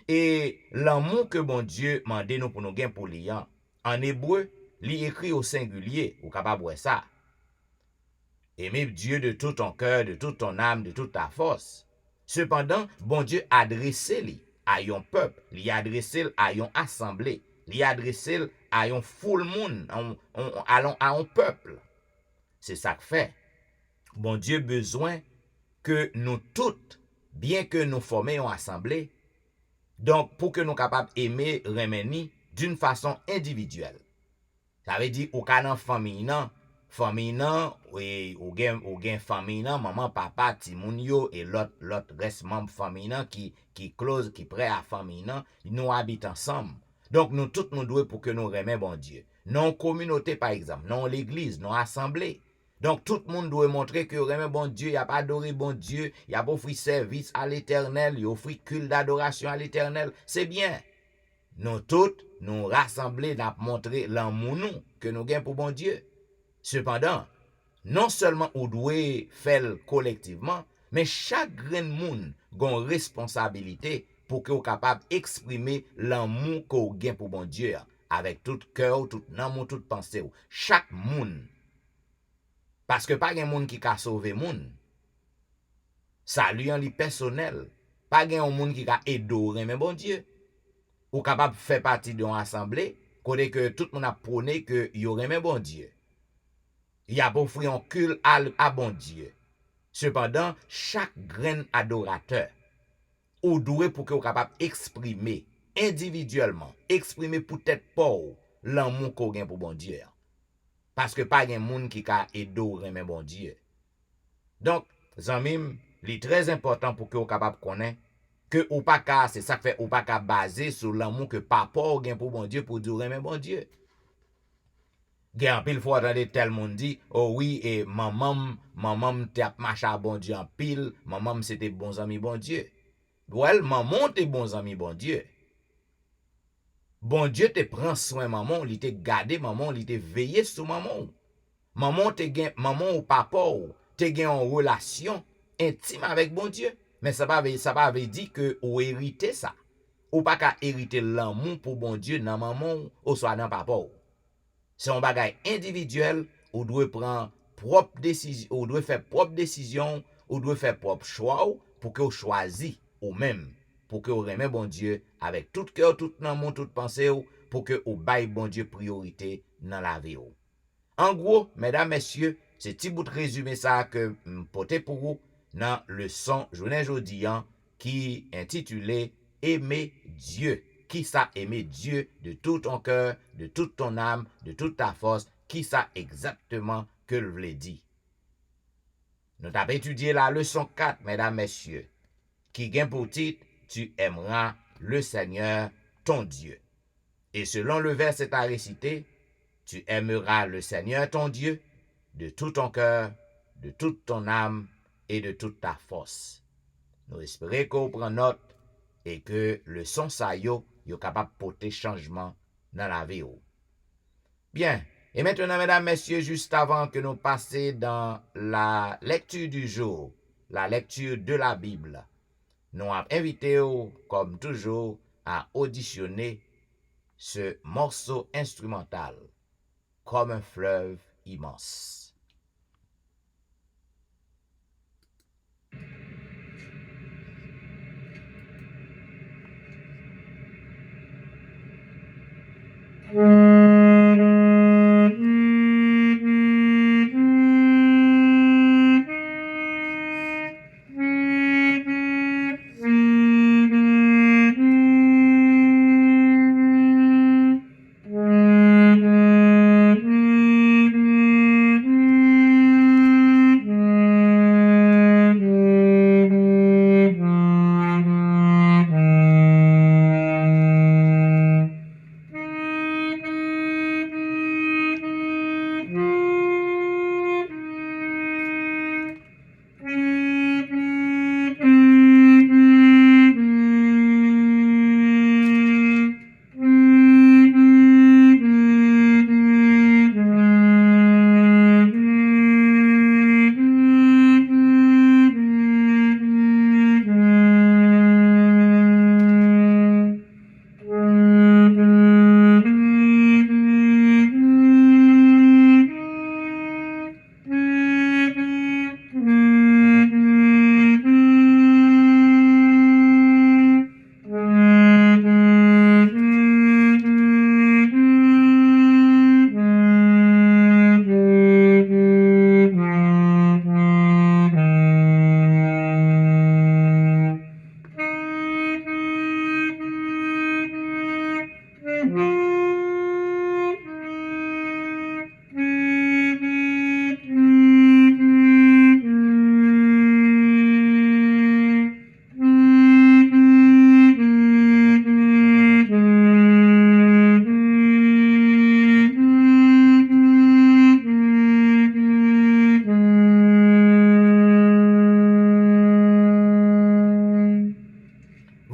Et l'amour que bon Dieu mande nous pour nous gagner pour lui, en hébreu, il écrit au singulier, ou capable de ça. Aimer Dieu de tout ton cœur, de toute ton âme, de toute ta force. Cependant, bon Dieu adressé lui à yon peuple, li adressé à yon assemblée, li adressé à yon full monde, à un peuple. C'est ça que fait. bon Dieu besoin que nous toutes, bien que nous formions une assemblée, donc pour que nous capables d'aimer remeni d'une façon individuelle. Ça veut dire ou ka nan famille nan, ou gen famille nan, maman, papa, ti moun yo, et l'autre reste membre famille nan qui close, qui prêt à famille nan, nous habitent ensemble. Donc nous tous nous devons pour que nous remet bon Dieu. Non communauté par exemple, non l'église, non assemblée. Donc tout le monde doit montrer que remet bon Dieu, il a pas adoré bon Dieu, il a pas offert service à l'éternel, il a offert culte d'adoration à l'éternel. C'est bien. Nous tous, nous rassembler, nous montrer l'amour nous que nous gagnons pour bon Dieu. Cependant, non seulement nous devons faire collectivement, mais chaque grain de monde a une responsabilité pour que vous capable d'exprimer l'amour que vous gagnez pour bon Dieu avec tout cœur, tout amour, toute pensée. Chaque monde. Parce que pas de monde qui a sauvé monde. Salut en li personnel. Pas de monde qui a aidé mais bon Dieu. Ou capable de faire partie d'une assemblée, côté que tout le monde a prôné que y aurait même bon Dieu. Il a offert un culte à bon Dieu. Cependant, chaque grain adorateur, ou doué pour que vous capable d'exprimer individuellement, exprimer peut-être pas l'amour qu'on a pour bon Dieu. Parce que pas de monde qui a aidé même bon Dieu. Donc, zanmim, c'est très important pour que vous capable de connaître que ou pas ka, c'est ça que fait ou pas ka basé sur l'amour que papa ou gen pour bon Dieu pour dire mais bon Dieu. Gen pile fois entendre tel monde dit oh oui et maman te marché à bon Dieu en pile, maman c'était bons amis bon Dieu. Well, maman te bons amis bon Dieu. Bon Dieu te prend soin maman, il te garder maman, il te veiller sur maman. Maman te gen maman ou papa ou te gen en relation intime avec bon Dieu. Mais ça va dire que ou hériter ça. Ou pas qu'à hériter l'amour pour bon Dieu dans maman ou soit dans papa. C'est un bagage individuel, ou doit prendre propre décision, ou doit faire propre décision, ou doit faire propre choix pour que vous choisissez ou même pour que vous remet bon Dieu avec tout cœur, tout amour, toute pensée pour que vous baille bon Dieu priorité dans la vie. En gros, mesdames, messieurs, c'est petit bout de résumé ça que porté pour vous dans le son journée jodi qui intitulé Aimer Dieu. Qui ça aimer Dieu de tout ton cœur, de toute ton âme, de toute ta force, qui ça exactement que je voulais dire. Nous avons étudié la leçon 4, mesdames, messieurs, qui gagne pour titre Tu aimeras le Seigneur ton Dieu. Et selon le verset à réciter, tu aimeras le Seigneur ton Dieu de tout ton cœur, de toute ton âme et de toute ta force. Nous espérons qu'on prend note et que le son ça yo capable de porter changement dans la vie. Bien, et maintenant, mesdames, messieurs, juste avant que nous passions dans la lecture du jour, la lecture de la Bible, nous avons invité, comme toujours, à auditionner ce morceau instrumental, Comme un fleuve immense.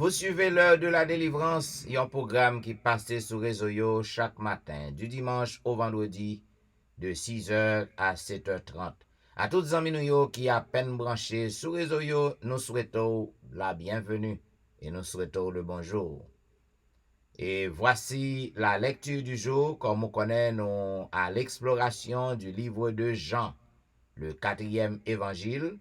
Vous suivez l'heure de la délivrance, un programme qui passe sur réseau yo chaque matin, du dimanche au vendredi, de 6h à 7h30. À toutes les amis qui à peine branchés sur réseau yo, nous souhaitons la bienvenue et nous souhaitons le bonjour. Et voici la lecture du jour, comme on connaît nous à l'exploration du livre de Jean, le 4e évangile.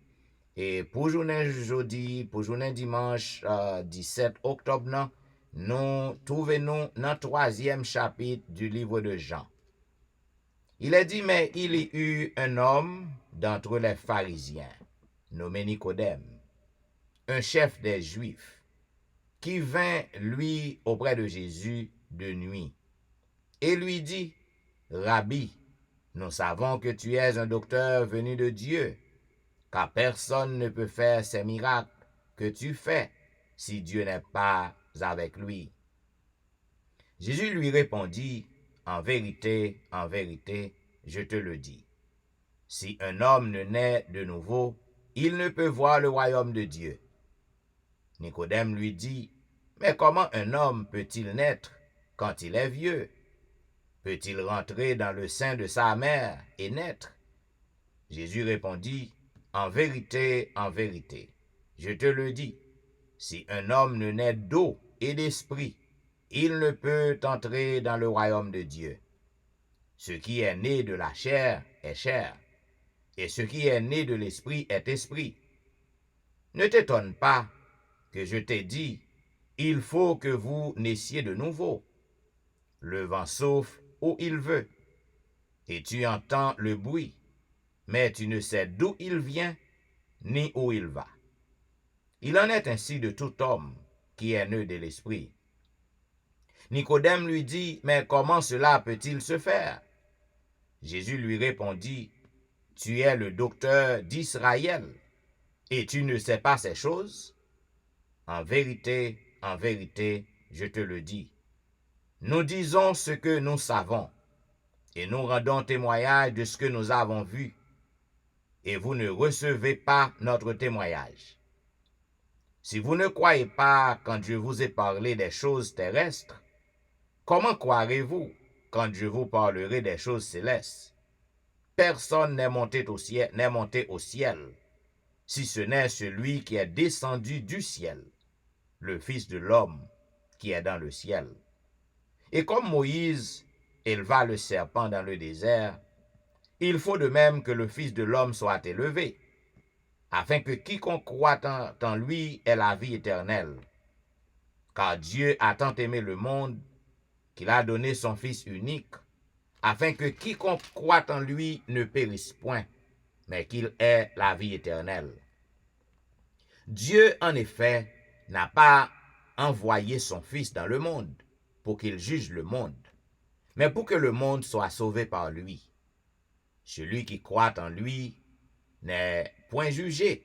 Et pour journée jeudi, pour journée dimanche 17 octobre, nous trouvons dans le 3e chapitre du livre de Jean. Il est dit, mais il y eut un homme d'entre les pharisiens, nommé Nicodème, un chef des Juifs, qui vint, lui, auprès de Jésus de nuit, et lui dit, Rabbi, nous savons que tu es un docteur venu de Dieu, car personne ne peut faire ces miracles que tu fais si Dieu n'est pas avec lui. Jésus lui répondit, en vérité, je te le dis, si un homme ne naît de nouveau, il ne peut voir le royaume de Dieu. Nicodème lui dit, mais comment un homme peut-il naître quand il est vieux? Peut-il rentrer dans le sein de sa mère et naître? Jésus répondit, en vérité, je te le dis, si un homme ne naît d'eau et d'esprit, il ne peut entrer dans le royaume de Dieu. Ce qui est né de la chair est chair, et ce qui est né de l'esprit est esprit. Ne t'étonne pas que je t'ai dit, il faut que vous naissiez de nouveau. Le vent souffle où il veut, et tu entends le bruit, mais tu ne sais d'où il vient, ni où il va. Il en est ainsi de tout homme qui est né de l'esprit. Nicodème lui dit, mais comment cela peut-il se faire? Jésus lui répondit, tu es le docteur d'Israël, et tu ne sais pas ces choses? En vérité, je te le dis. Nous disons ce que nous savons, et nous rendons témoignage de ce que nous avons vu, et vous ne recevez pas notre témoignage. Si vous ne croyez pas quand je vous ai parlé des choses terrestres, comment croirez-vous quand je vous parlerai des choses célestes? Personne n'est monté au ciel, si ce n'est celui qui est descendu du ciel, le Fils de l'homme qui est dans le ciel. Et comme Moïse éleva le serpent dans le désert, il faut de même que le Fils de l'homme soit élevé, afin que quiconque croit en lui ait la vie éternelle. Car Dieu a tant aimé le monde qu'il a donné son Fils unique, afin que quiconque croit en lui ne périsse point, mais qu'il ait la vie éternelle. Dieu, en effet, n'a pas envoyé son Fils dans le monde pour qu'il juge le monde, mais pour que le monde soit sauvé par lui. Celui qui croit en lui n'est point jugé,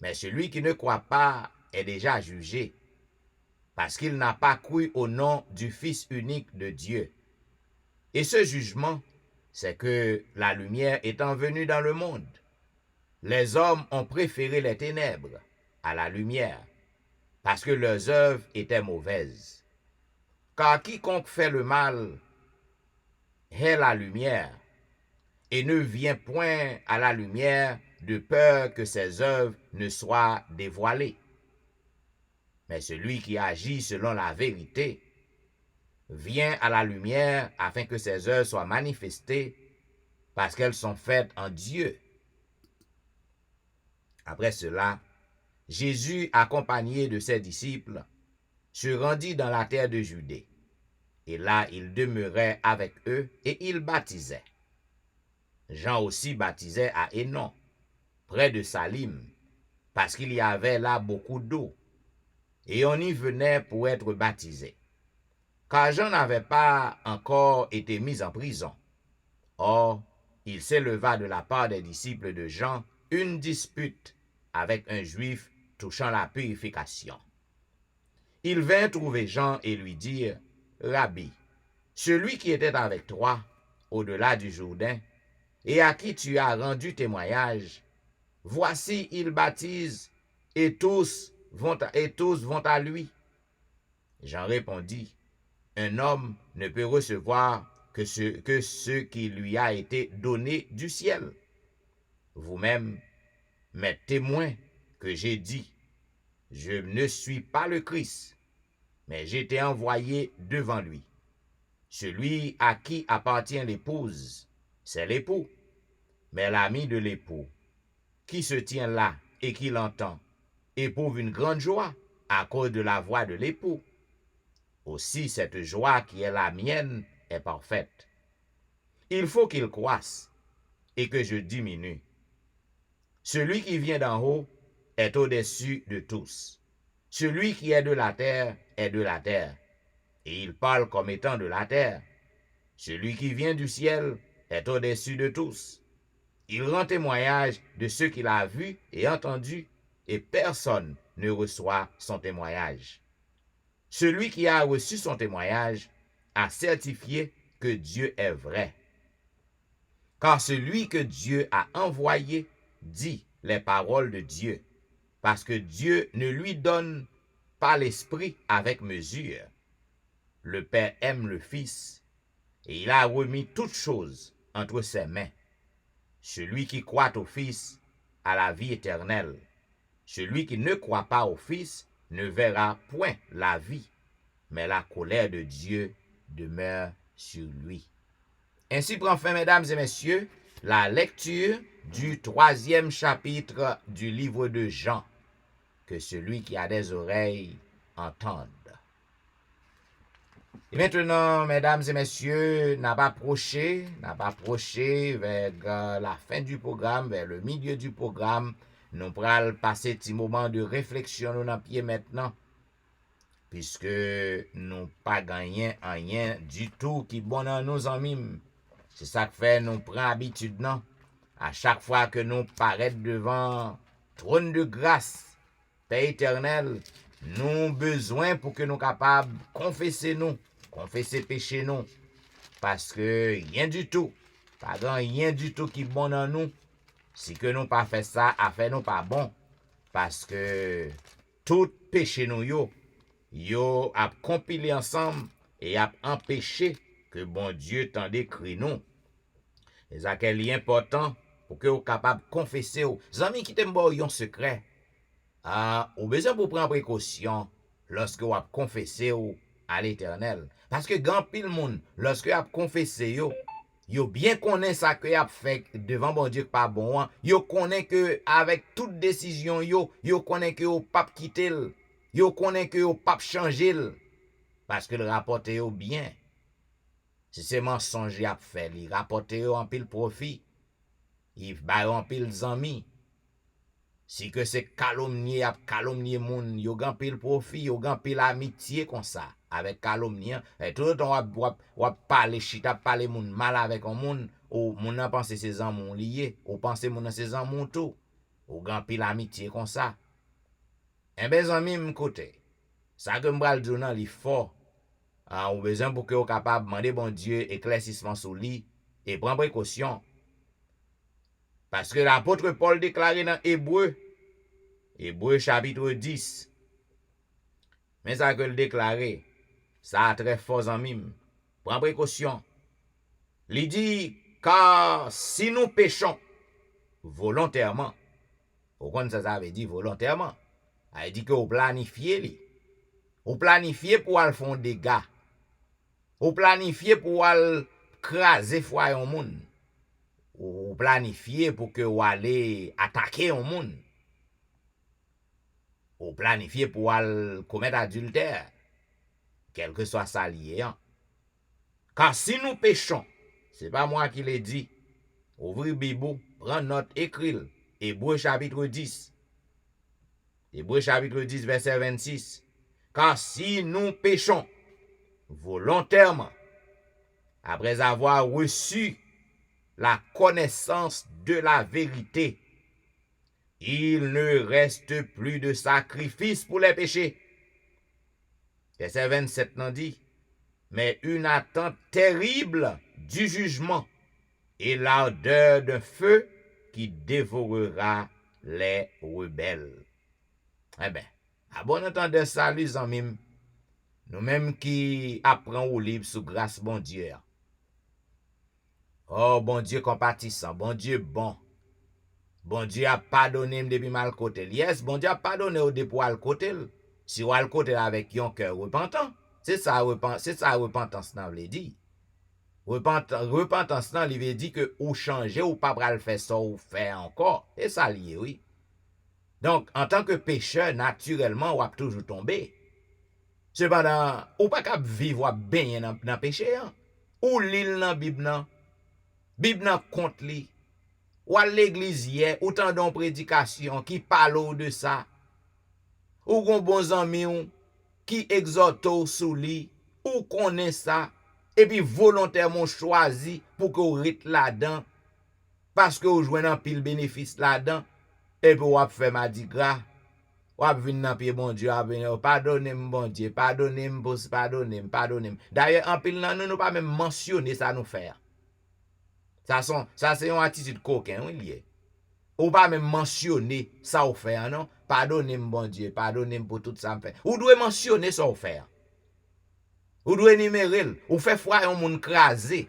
mais celui qui ne croit pas est déjà jugé, parce qu'il n'a pas cru au nom du Fils unique de Dieu. Et ce jugement, c'est que la lumière étant venue dans le monde, les hommes ont préféré les ténèbres à la lumière, parce que leurs œuvres étaient mauvaises. Car quiconque fait le mal hait la lumière, et ne vient point à la lumière de peur que ses œuvres ne soient dévoilées. Mais celui qui agit selon la vérité vient à la lumière afin que ses œuvres soient manifestées, parce qu'elles sont faites en Dieu. Après cela, Jésus, accompagné de ses disciples, se rendit dans la terre de Judée. Et là, il demeurait avec eux et il baptisait. Jean aussi baptisait à Hénon, près de Salim, parce qu'il y avait là beaucoup d'eau, et on y venait pour être baptisé. Car Jean n'avait pas encore été mis en prison. Or, il s'éleva de la part des disciples de Jean une dispute avec un juif touchant la purification. Il vint trouver Jean et lui dire, « Rabbi, celui qui était avec toi, au-delà du Jourdain, et à qui tu as rendu témoignage, voici il baptise, et tous vont à lui. » Jean répondit, un homme ne peut recevoir que ce qui lui a été donné du ciel. Vous-même m'êtes témoin que j'ai dit, je ne suis pas le Christ, mais j'ai été envoyé devant lui. Celui à qui appartient l'épouse, c'est l'époux, mais l'ami de l'époux, qui se tient là et qui l'entend, éprouve une grande joie à cause de la voix de l'époux. Aussi cette joie qui est la mienne est parfaite. Il faut qu'il croisse et que je diminue. Celui qui vient d'en haut est au-dessus de tous. Celui qui est de la terre est de la terre, et il parle comme étant de la terre. Celui qui vient du ciel est au-dessus de tous. Il rend témoignage de ce qu'il a vu et entendu, et personne ne reçoit son témoignage. Celui qui a reçu son témoignage a certifié que Dieu est vrai. Car celui que Dieu a envoyé dit les paroles de Dieu, parce que Dieu ne lui donne pas l'esprit avec mesure. Le Père aime le Fils, et il a remis toutes choses entre ses mains. Celui qui croit au Fils a la vie éternelle. Celui qui ne croit pas au Fils ne verra point la vie, mais la colère de Dieu demeure sur lui. Ainsi prend fin, mesdames et messieurs, la lecture du 3e chapitre du livre de Jean. Que celui qui a des oreilles entende. Et maintenant, mesdames et messieurs, n'a pas approché vers la fin du programme, vers le milieu du programme. Nous pourrons passer un petit moment de réflexion dans pied maintenant, puisque nous pas gagné rien du tout qui bon dans nos amis. C'est ça que fait nous prend habitude, non? À chaque fois que nous paraissons devant trône de grâce, Père éternel, nous besoin pour que nous capables confesser péché nous, parce que rien du tout, pas rien du tout qui bon dans nous, si que nous pas fait ça, affaire nous pas bon, parce que tout péché nous yo a compilé ensemble et a empêché que bon Dieu t'en décrit nous. Et ça qui est important pour que vous capable confesser aux amis qui t'aiment bon yon secret. Ou besoin pour prendre précaution lorsque vous confessez à l'Éternel. Parce que grand pile monde, lorsque vous confessez yo bien connaît ça que vous fait devant bon Dieu pas bon. Yo connaît que avec toute décision yo connaît que vous pas quitter, yo connaît que vous pas changer parce que le rapporte yo bien. Si c'est mensonge y a fait, il rapporte yo en pile profit. Il ba en pile amis. Si que c'est calomnier moun, yo gan pile profit, yo gan pile amitié comme ça avec calomnie. Et tout le temps on parler chita parler moun mal avec un moun, ou moun nan pense ses amours lié, ou pense moun nan ses amours tout. Ou gan pile amitié comme ça. En ben amis m'kote. Ça que m'bral di nan li fort. Ou besoin pour que vous capable demander bon Dieu éclaircissement sur lui et prendre précaution. Parce que l'apôtre Paul déclarait dans Hébreu chapitre 10. Mais ça que le déclarer, ça a très fort en mime. Prends précaution. Il dit, car si nous péchons volontairement, au contraire ça veut dire volontairement, il dit que vous planifiez. Vous planifiez pour aller faire des dégâts. Vous planifiez pour aller craser foyer au monde. Ou planifier pour que vous allez attaquer un monde. Ou planifier pour aller commettre adultère. Quel que soit ça lié. Car si nous péchons, c'est pas moi qui l'ai dit. Ouvrez Bible, prends note, écrit. Hébreu chapitre 10. Hébreu chapitre 10, verset 26. Car si nous péchons volontairement, après avoir reçu la connaissance de la vérité, il ne reste plus de sacrifice pour les péchés. Verset 27 nous dit, mais une attente terrible du jugement et l'ardeur d'un feu qui dévorera les rebelles. Eh bien, à bon entendeur, salut, amis, nous-mêmes qui apprenons au libre sous grâce bon Dieu. Oh, bon Dieu compatissant, bon Dieu bon. Bon Dieu a pardonné depuis mal côté. Yes, bon Dieu a pardonné au depuis al côté. Si ou al côté avec un cœur repentant. C'est ça repentance nan vle di. Repentance nan li veut dire que ou changer ou pas pral faire ça ou faire encore. Et ça lié, oui. Donc, en tant que pécheur, naturellement, ou a toujours tombé. Cependant, ou pas cap vivre bien dans péché. Hein? Ou l'île dans Bible nan. Bible nan compte li. Ou à l'église hier, ou tendon prédication qui parle de ça. Ou gon bon ami qui exhorte sous li, ou connaît ça, et puis volontairement choisi pour que ou rite là-dedans, parce que ou joue un pile bénéfice là-dedans, et puis ou a fait mardi gras, ou a vinn nan pied bon Dieu, pardonnez-moi bon Dieu, pardonnez-moi, pardonnez-moi. D'ailleurs, en pile nan nous pas même mentionner ça nous faire. Ça c'est une attitude coquin, oui, lié. Ou pas même mentionner ça ou faire, non? Pardonnez-moi, bon Dieu, pardonnez-moi pour tout ça me fait. Ou doit mentionner ça ou faire. Ou doit énumérer. Ou fait foi un moun crasé.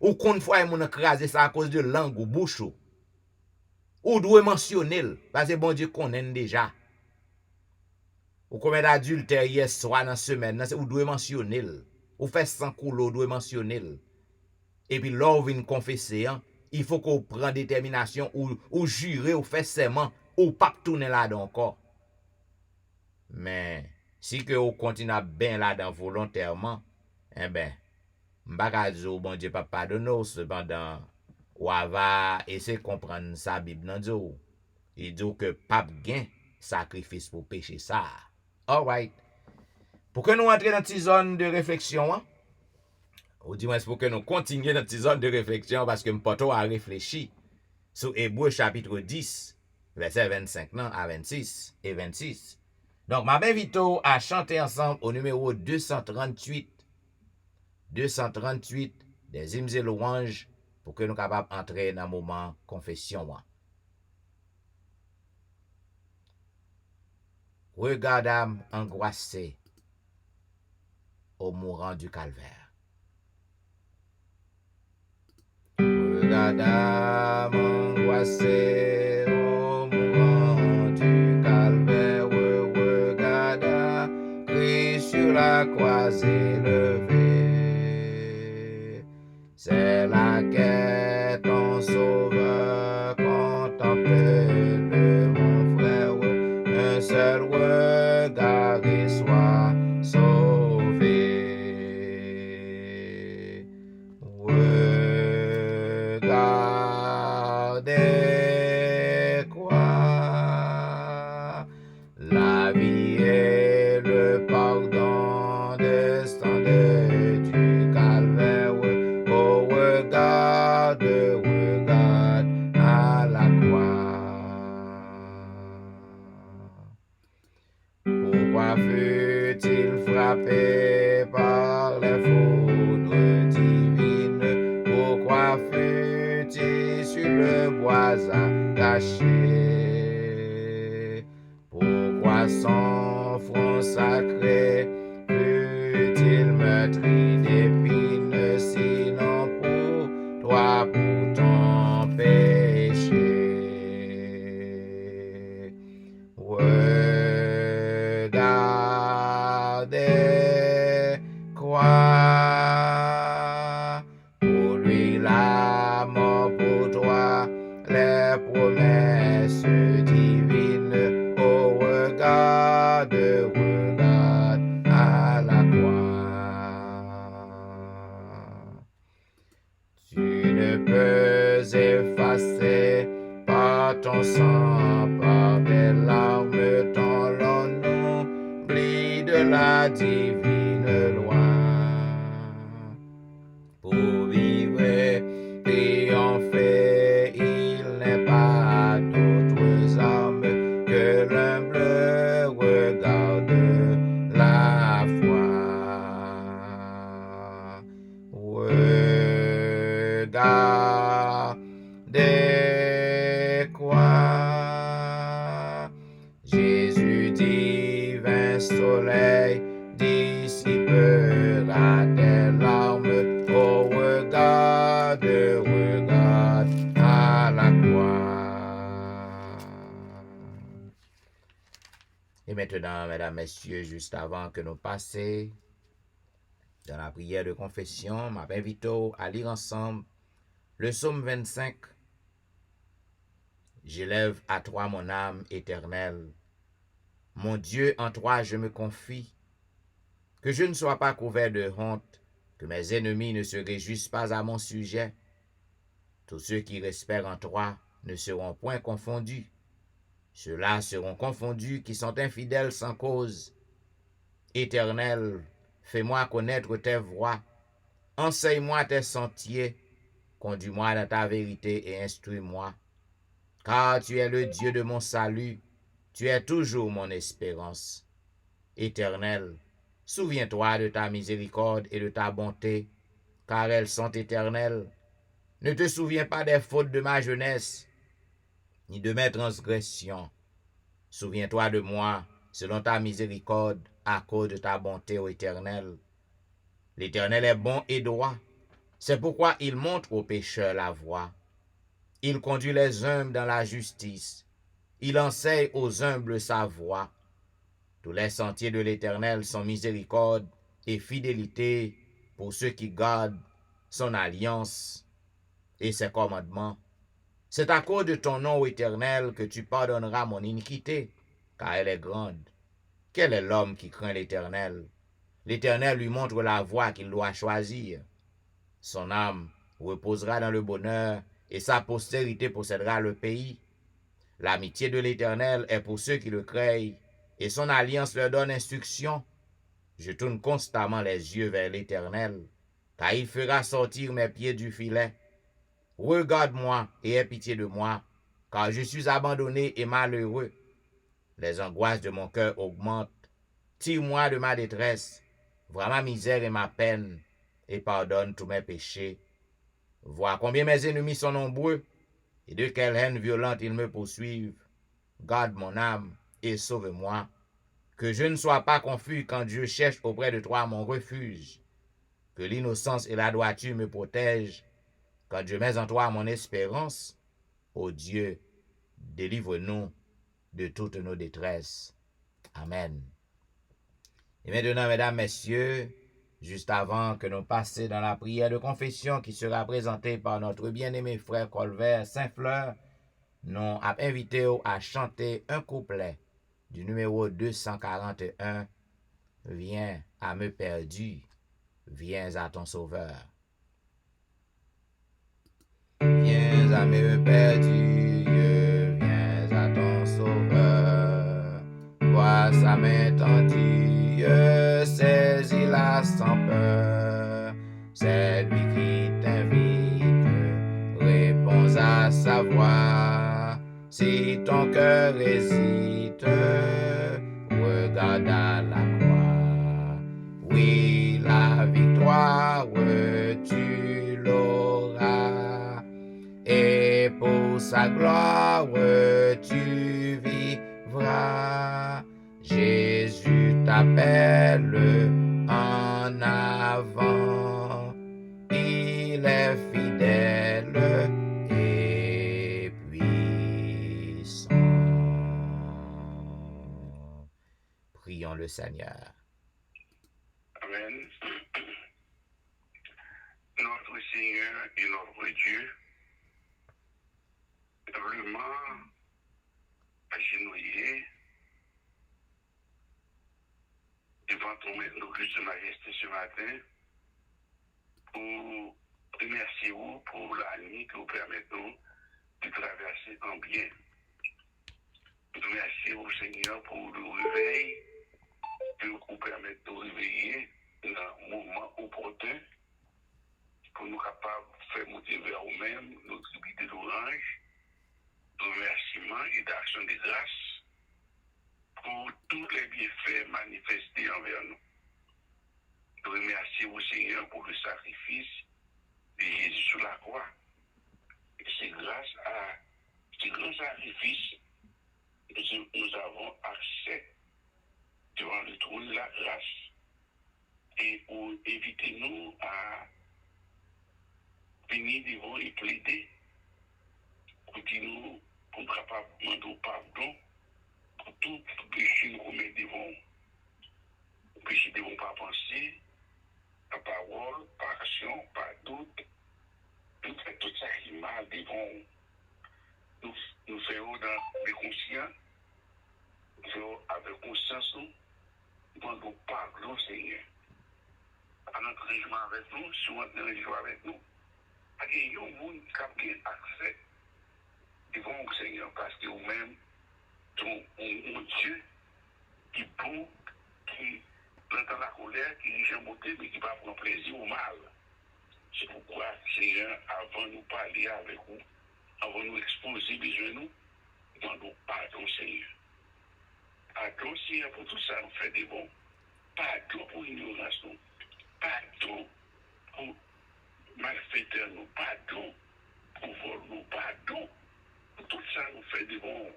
Ou kon foi un moun crasé ça à cause de langue ou bouche. Ou doit mentionner. Parce que bon Dieu connaît déjà. Ou combien d'adultères hier soir dans semaine, ou doit mentionner. Ou fait sans coulo, ou doit mentionner. Et puis là, vient confesser, hein? Il faut qu'on prenne détermination ou jurer ou faire serment ou pas tourner là-dedans encore. Mais si que vous continuez bien là-dedans volontairement, eh ben, m'baka dire bon Dieu pas pardonner cependant ou va essayer de comprendre sa Bible nan dit. Il dit que pape gain sacrifice pour pécher ça. All right. Pour que nous entrions dans cette zone de réflexion, hein? Ou du moins pour que nous continuions notre zone de réflexion parce que m'poto a réfléchi sur Hébreu chapitre 10, verset 25 à 26 et 26. Donc, ma m'invite à chanter ensemble au numéro 238 des hymnes et louanges pour que nous capables d'entrer dans le moment confession. Regarde âme angoissée au mourant du calvaire. Regarde âme angoissée au mourant du calvaire. Regarde Christ sur la croix élevée. C'est là qu'est ton sauveur, contemple-le mon frère. Un seul regard et sois sauvé. Regardez quoi, la vie et le pardon descendait du calvaire. Oh, regarde à la croix. Pourquoi fut-il frappé par les foudres divines? Pourquoi fut-il sur le bois attaché? Pourquoi son front sacré fut-il meurtri d'épines? Sinon pour toi, pour ton péché. Regardez quoi, pour lui la mort, pour toi les promesses divines. Oh, regarde à la croix. Tu ne peux effacer par ton sang, par tes larmes, ton long oubli de la divine loi. Pour vivre triompher, il n'est pas d'autres armes que l'humble regard de la foi. Regardez quoi, Jésus divin soleil, dissipe Et maintenant, mesdames, messieurs, juste avant que nous passions dans la prière de confession, m'invite à lire ensemble le psaume 25. J'élève à toi mon âme éternelle. Mon Dieu, en toi je me confie. Que je ne sois pas couvert de honte, que mes ennemis ne se réjouissent pas à mon sujet. Tous ceux qui espèrent en toi ne seront point confondus. Ceux-là seront confondus qui sont infidèles sans cause. Éternel, fais-moi connaître tes voies. Enseigne-moi tes sentiers. Conduis-moi dans ta vérité et instruis-moi. Car tu es le Dieu de mon salut. Tu es toujours mon espérance. Éternel, souviens-toi de ta miséricorde et de ta bonté, car elles sont éternelles. Ne te souviens pas des fautes de ma jeunesse, ni de mes transgressions. Souviens-toi de moi, selon ta miséricorde, à cause de ta bonté, ô Éternel. L'Éternel est bon et droit. C'est pourquoi il montre aux pécheurs la voie. Il conduit les humbles dans la justice. Il enseigne aux humbles sa voie. Tous les sentiers de l'Éternel sont miséricorde et fidélité pour ceux qui gardent son alliance et ses commandements. C'est à cause de ton nom, ô Éternel, que tu pardonneras mon iniquité, car elle est grande. Quel est l'homme qui craint l'Éternel? L'Éternel lui montre la voie qu'il doit choisir. Son âme reposera dans le bonheur et sa postérité possédera le pays. L'amitié de l'Éternel est pour ceux qui le craignent, et son alliance leur donne instruction. Je tourne constamment les yeux vers l'Éternel, car il fera sortir mes pieds du filet. Regarde-moi et aie pitié de moi, car je suis abandonné et malheureux. Les angoisses de mon cœur augmentent. Tire-moi de ma détresse, vois ma misère et ma peine, et pardonne tous mes péchés. Vois combien mes ennemis sont nombreux, et de quelle haine violente ils me poursuivent. Garde mon âme et sauve-moi. Que je ne sois pas confus quand Dieu cherche auprès de toi mon refuge. Que l'innocence et la droiture me protègent. Quand je mets en toi mon espérance, ô Dieu, délivre-nous de toutes nos détresses. Amen. Et maintenant, mesdames, messieurs, juste avant que nous passions dans la prière de confession qui sera présentée par notre bien-aimé frère Colbert Saint-Fleur, nous avons invité à chanter un couplet du numéro 241, « Viens à me perdu, viens à ton sauveur ». Viens à me perdu, viens à ton sauveur. Vois sa main tendue, saisis-la sans peur. C'est lui qui t'invite, réponds à sa voix. Si ton cœur hésite, regarde à la croix. Oui, la victoire, tu l'auras. Et pour sa gloire, tu vivras. Jésus t'appelle en avant. Il est fidèle et puissant. Prions le Seigneur. Amen. Notre Seigneur et notre Dieu, simplement agenouillé devant ton auguste majesté ce matin pour remercier vous pour la nuit que vous permettez de traverser en bien. Remercier vous, Seigneur, pour le réveil que vous permettez de réveiller dans un moment opportun pour nous capables de faire monter vers vous-même notre tribut d'orange, de remerciements et d'action de grâce pour tous les bienfaits manifestés envers nous. De remercier vous, Seigneur, pour le sacrifice de Jésus sur la croix. Et c'est grâce à ce grand sacrifice que nous avons accès devant le trône de la grâce. Et pour éviter nous à venir devant et plaider, pour nous, pour capable de demander pardon pour tout péché nous commettons puissance, nous demandons pardon, Seigneur. À notre région avec nous, si on est région avec nous, il y a un monde qui a accès devant le Seigneur, parce que vous-même, un Dieu qui pour, qui entend la colère, qui est jamais monté, mais qui va prendre plaisir au mal. C'est pourquoi, Seigneur, avant de nous parler avec vous, avant de nous exposer besoin de nous, demandons pardon, Seigneur. Pardon, Seigneur, pour tout ça, nous fait des bons. Pardon pour l'ignorance, nous. Pardon pour malfaiteur, nous. Pardon pour vol, nous. Pardon pour tout ça, nous fait des bons.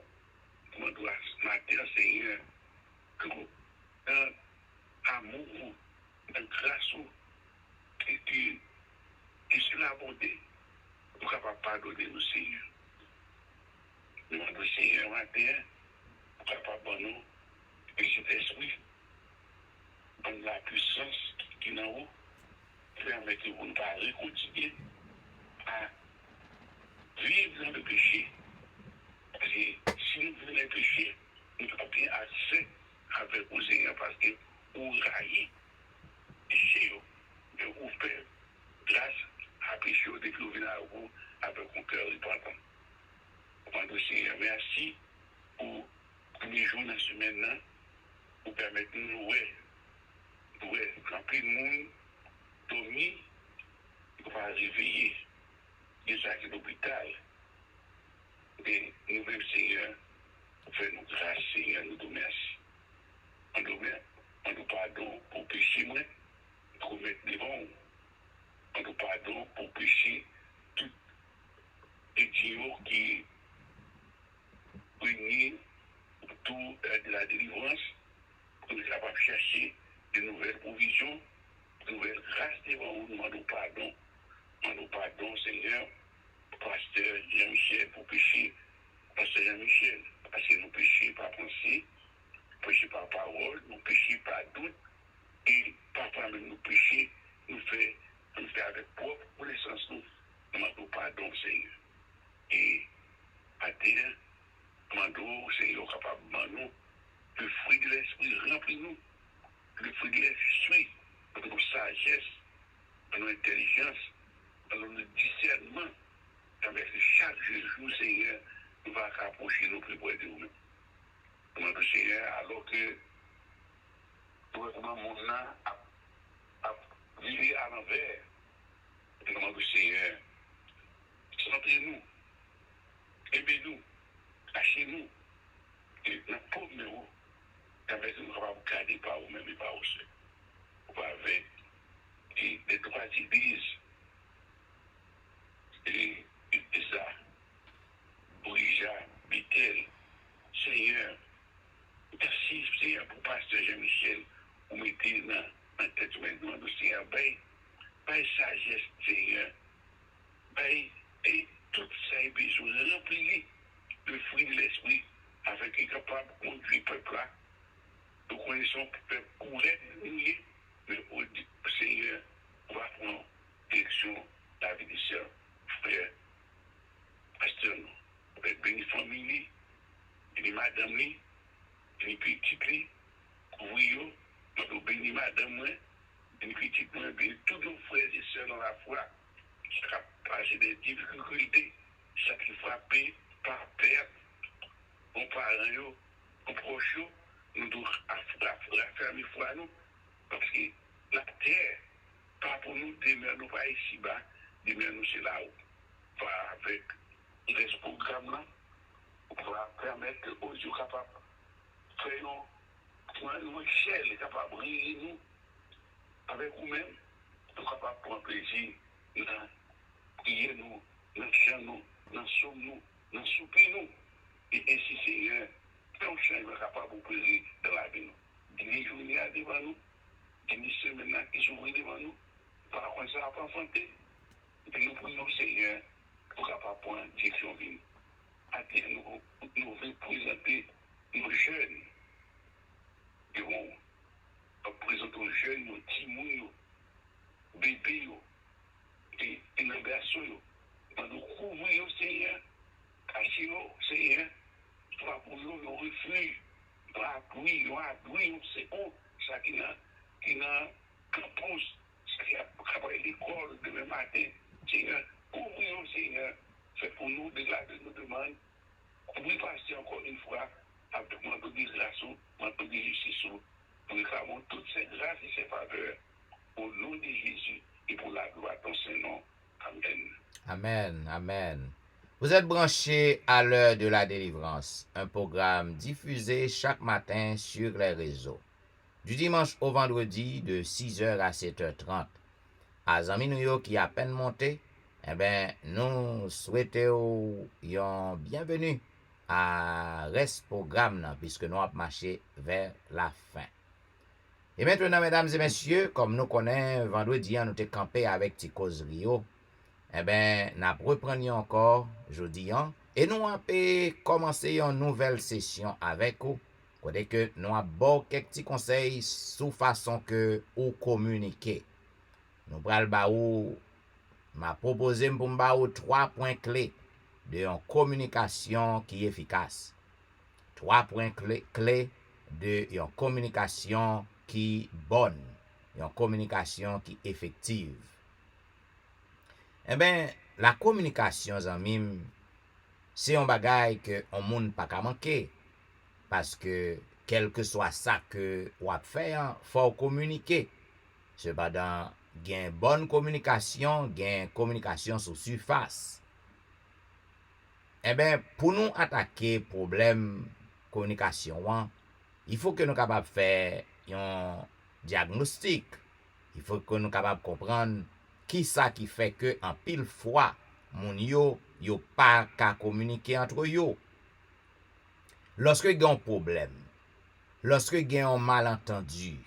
Nous doit matin, Seigneur, que dans amour, dans grâce, qui sur la bonté, nous capables de pardonner nous, Seigneur. Nous demandons, Seigneur, matin, nous capables de nous, et cet esprit, dans la puissance qui est en haut, permettez vous de ne pas continuer à vivre dans le péché. Parce que si nous vivons dans le péché, nous avons bien accès avec vous, Seigneur, parce que vous raillez péché, mais vous faites grâce à péché depuis que vous venez à vous avec un cœur repentant. Demandons, Seigneur, merci pour les jours dans la semaine, pour permettre de nous, remplir le monde, dormir, pour pas réveiller. Il y a qui l'hôpital. Et nous-mêmes, Seigneur, fais-nous grâce, Seigneur, nous te remercions. On nous pardon pour pécher, moi, pour mettre devant. On nous pardon pour pécher tout les dieux qui réunissent autour de la délivrance, pour nous capables de chercher de nouvelles provisions, de nouvelles grâces devant nous. Nous demandons pardon. Nous demandons pardon, Seigneur, pasteur Jean-Michel, pour pécher, pasteur Jean-Michel, parce que nous péchons par pensée, nous péchons par parole, nous péchons par doute, et parfois même nous péchons, nous fait avec propre connaissance, nous demandons pardon, Seigneur. Et à terre, nous demandons, Seigneur, capable de nous, le fruit de l'esprit remplit-nous, le fruit de l'esprit, de nos sagesse, de nos intelligence, de nos discernement, avec chaque jour, Seigneur, nous va rapprocher nos plus près de nous. Demandons, Seigneur, alors que mon âme a viré à l'envers, nous demandons, Seigneur, centrez-nous, aimez-nous, lâchez-nous, et nous pauvres, avec nous, capables de garder par vous-même et par vous seuls. Avec les trois églises, et ça, Bourija, Bitel, Seigneur, merci, Seigneur, pour pasteur Jean-Michel, vous mettez dans la tête maintenant de Seigneur, paye sagesse, Seigneur, paye, et tout ça est besoin de remplir le fruit de l'esprit, avec qui est capable de conduire le peuple là. Nous connaissons le peuple courait de nous, mais au Seigneur, on va prendre direction la vie des sœurs, frères, pasteurs, avec béni famille, et madame, et petit, oui, nous béni madame, et petit, béni tous nos frères et sœurs dans la foi, qui sont passés des difficultés, chaque frappé par perte, on parle, on proche, nous devons fermer foi nous, parce que la terre, pas pour nous, demeure nous pas ici bas, demeure nous c'est là-haut. Avec ce programme-là, on va permettre aux yeux capables de faire une échelle capable de briller nous avec vous-même, nous capables de prendre plaisir dans prier nous, dans chant nous, dans somme nous, dans soupir nous. Et ainsi, Seigneur, un chant capable de briller dans la vie nous. Des journées devant nous, des semaines qui s'ouvrent devant nous, par contre, ça va pas enfanter. Et nous prions, Seigneur, pour capable prendre direction vie. À terre, nous voulons présenter nos jeunes. Et on présente aux jeunes, nos petits nos bébés, et nos garçons. Nous couvrons, Seigneur, cachez-nous, Seigneur, pour nous refuge, pour c'est ça qui n'a campus, ça qui a l'école demain matin, Seigneur, ouvrons, Seigneur, fait pour nous dégrader nos demandes. Oui, passer encore une fois, avec mon peu de grâce, mon peu de justice, pour réclamer toutes ces grâces et ces faveurs au nom de Jésus et pour la gloire de son nom. Amen. Amen, amen. Vous êtes branchés à l'heure de la délivrance, un programme diffusé chaque matin sur les réseaux, du dimanche au vendredi de 6h à 7h30. À Zami Nou Yo qui a peine monté, nous souhaitons yon bienvenue à reste programme nan, puisque nous avons marché vers la fin. Et maintenant, mesdames et messieurs, comme nous connaissons, vendredi, nous avons campé avec Tikos Rio, n'a repris encore jeudi, et nous avons commencé une nouvelle session avec vous, côté que nous avons quelques petits conseils sous façon que vous communiquer. Nous pral m'a proposé pour m'ba 3 points clés de une communication qui est efficace. 3 points clés de une communication qui est bonne, une communication qui est effective. La communication, zanmim, c'est un bagay que on moun pas ka manquer. Parce que, quel que soit ça que ou a fait, faut communiquer. Cependant, gen bonne communication, gen communication sur surface. Pour nous attaquer problème communication, il faut que nous capables faire un diagnostic. Il faut que nous capables comprendre qui ça qui fait que en pile fois moun yo pas qu'à communiquer entre yo. Lorsque il y a un problème, lorsque il y a un malentendu,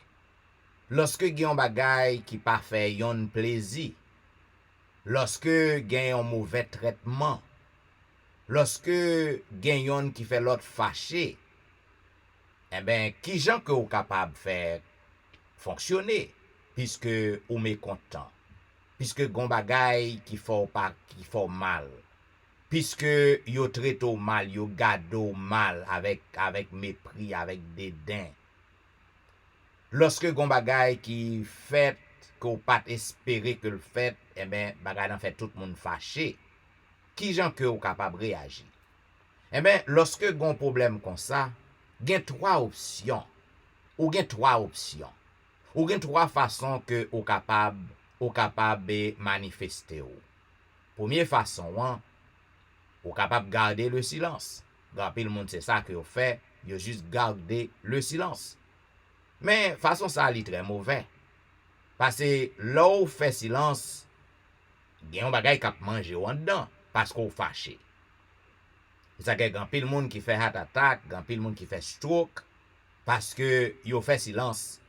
lorsque il y a un bagay qui pas fait yon plaisir, lorsque il y a un mauvais traitement, lorsque il y a yon qui fait l'autre fâché, qui gens que vous capable de faire fonctionner, puisque ou mécontent, puisque gon bagay qui faut mal, puisque yo traite mal, yo gado mal avec mépris, avec dédain. Lorsque gon bagay qui fait qu'on pas espérer que le fait, bagay nan fait tout le monde fâché, qui gens que ou capable réagir? Lorsque gon problème comme ça, gen 3 options. Ou gen 3 options. Ou gen 3 façons que ou capable manifester ou. Première façon, ou capable garder le silence. Grand le monde c'est ça que vous fait, vous juste garder le silence. Mais façon ça li très mauvais. Parce que là où fait silence, gen un bagay k'ap manger ou en dedans parce qu'on fâché. C'est ça que grand pile monde qui fait heart attack, grand pile monde qui fait stroke parce que yo fait silence.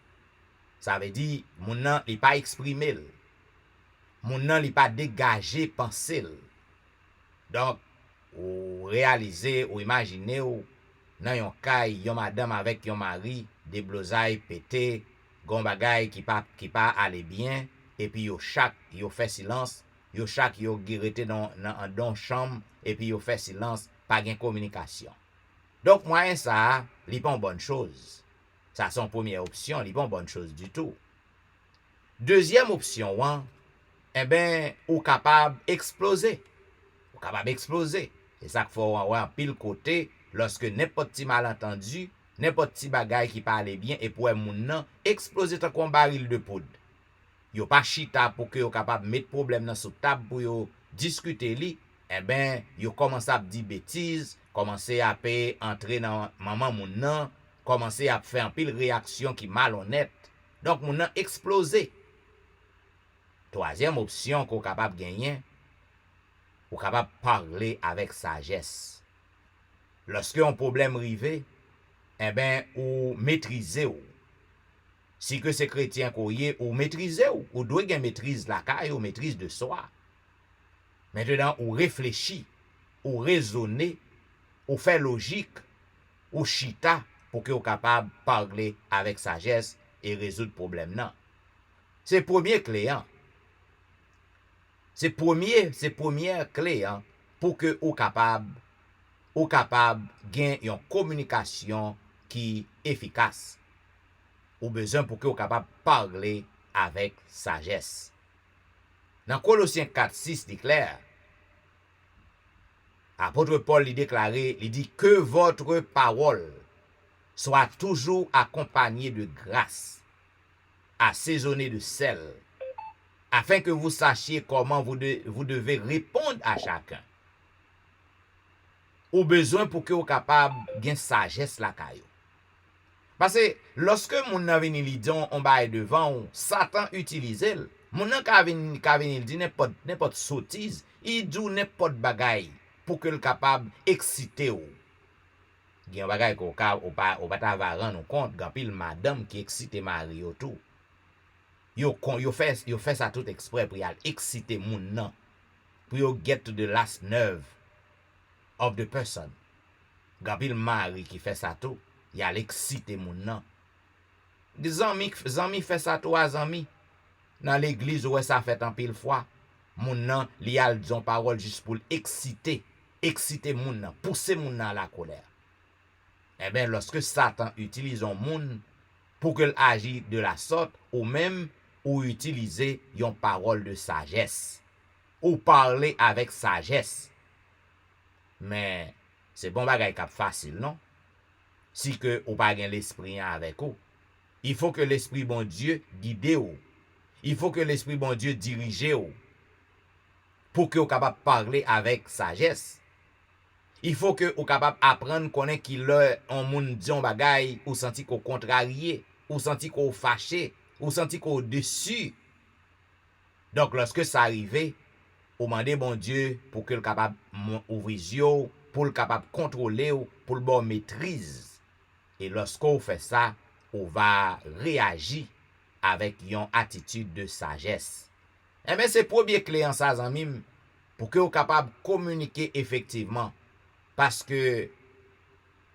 Ça veut dire moun nan li pas exprimer. Moun nan li pas dégager pensée. Donc ou réaliser ou imaginer ou nan yon kay yon madame avec yon mari des blosailles pété, gon bagay qui pas aller bien et puis yo fait silence, yo rete dans chambre et puis yo fait silence, pas gen communication. Donc moyen ça, li pas une bonne chose. Ça son première option, li pas une bonne chose du tout. Deuxième option, ou capable exploser. Ou capable exploser. C'est ça qu'il faut avoir pile côté lorsque n'importe petit malentendu, n'importe petit bagay qui parle bien et pour moun nan exploser tant qu'on baril de poudre. Yo pas chita pour que yo capable mettre problème dans sous table pour yo discuter li, yo commence à dire bêtises, commencer à entrer dans maman moun nan, commencer à faire un pile réaction qui malhonnête. Donc moun nan exploser. Troisième option qu'on capable gagner, ou capable parler avec sagesse. Lorsque un problème rive, ou maîtriser ou. Si que c'est chrétien qu'on y est, ou maîtriser ou doit gen maîtrise la caille ou maîtrise de soi. Maintenant, ou réfléchir, ou raisonner, ou faire logique, ou chita pour que vous capable parler avec sagesse et résoudre problème nan. C'est premier clé C'est première clé pour que vous capable gain une communication qui efficace. Ou besoin pour que vous capable parler avec sagesse. Dans Colossiens 4:6 dit clair, apôtre Paul il déclaré, il dit que votre parole soit toujours accompagnée de grâce, assaisonnée de sel, afin que vous sachiez comment vous devez répondre à chacun. Ou besoin pour que vous capable gain sagesse la caillou. Parce que lorsque mon nan vini li don on bail devant, Satan utilise l. Mon nan ka vini dit n'importe sottise, il dit n'importe bagay pour que le capable exciter ou. Gen bagay ko ka ou pa ta va rendre compte gan pile madame qui excite mari yo tout. Yo fait ça tout exprès pour y exciter moun nan. Pour yo get to the last nerve of the person. Gan pile mari qui fait ça tout. Il a l'excité moun nan. Des amis fait ça trois amis. Dans l'église où ça fait en pile fois. Moun nan li al disons parole juste pour exciter moun nan, pousser moun nan à la colère. Eh bien lorsque Satan utilise un moun pour qu'il agisse de la sorte ou même ou utiliser une parole de sagesse ou parler avec sagesse. Mais c'est bon bagay kap facile non? Si que ou pas gen l'esprit avec ou. Il faut que l'esprit bon Dieu guide ou. Il faut que l'esprit bon Dieu dirige ou. Pour que ou capable parler avec sagesse. Il faut que ou capable apprendre connaître qu'il on moun di on bagay ou senti qu'on contrarié, ou senti qu'on fâché, ou senti qu'on dessus. Donc lorsque ça arrive, ou demander bon Dieu pour que le capable ouvrir yeux, pour le capable contrôler ou pour le bon maîtrise. Et lorsqu'on fait ça, on va réagir avec une attitude de sagesse. Eh bien, c'est premier clé en ça, zanmim, pour que vous capable de communiquer effectivement. Parce que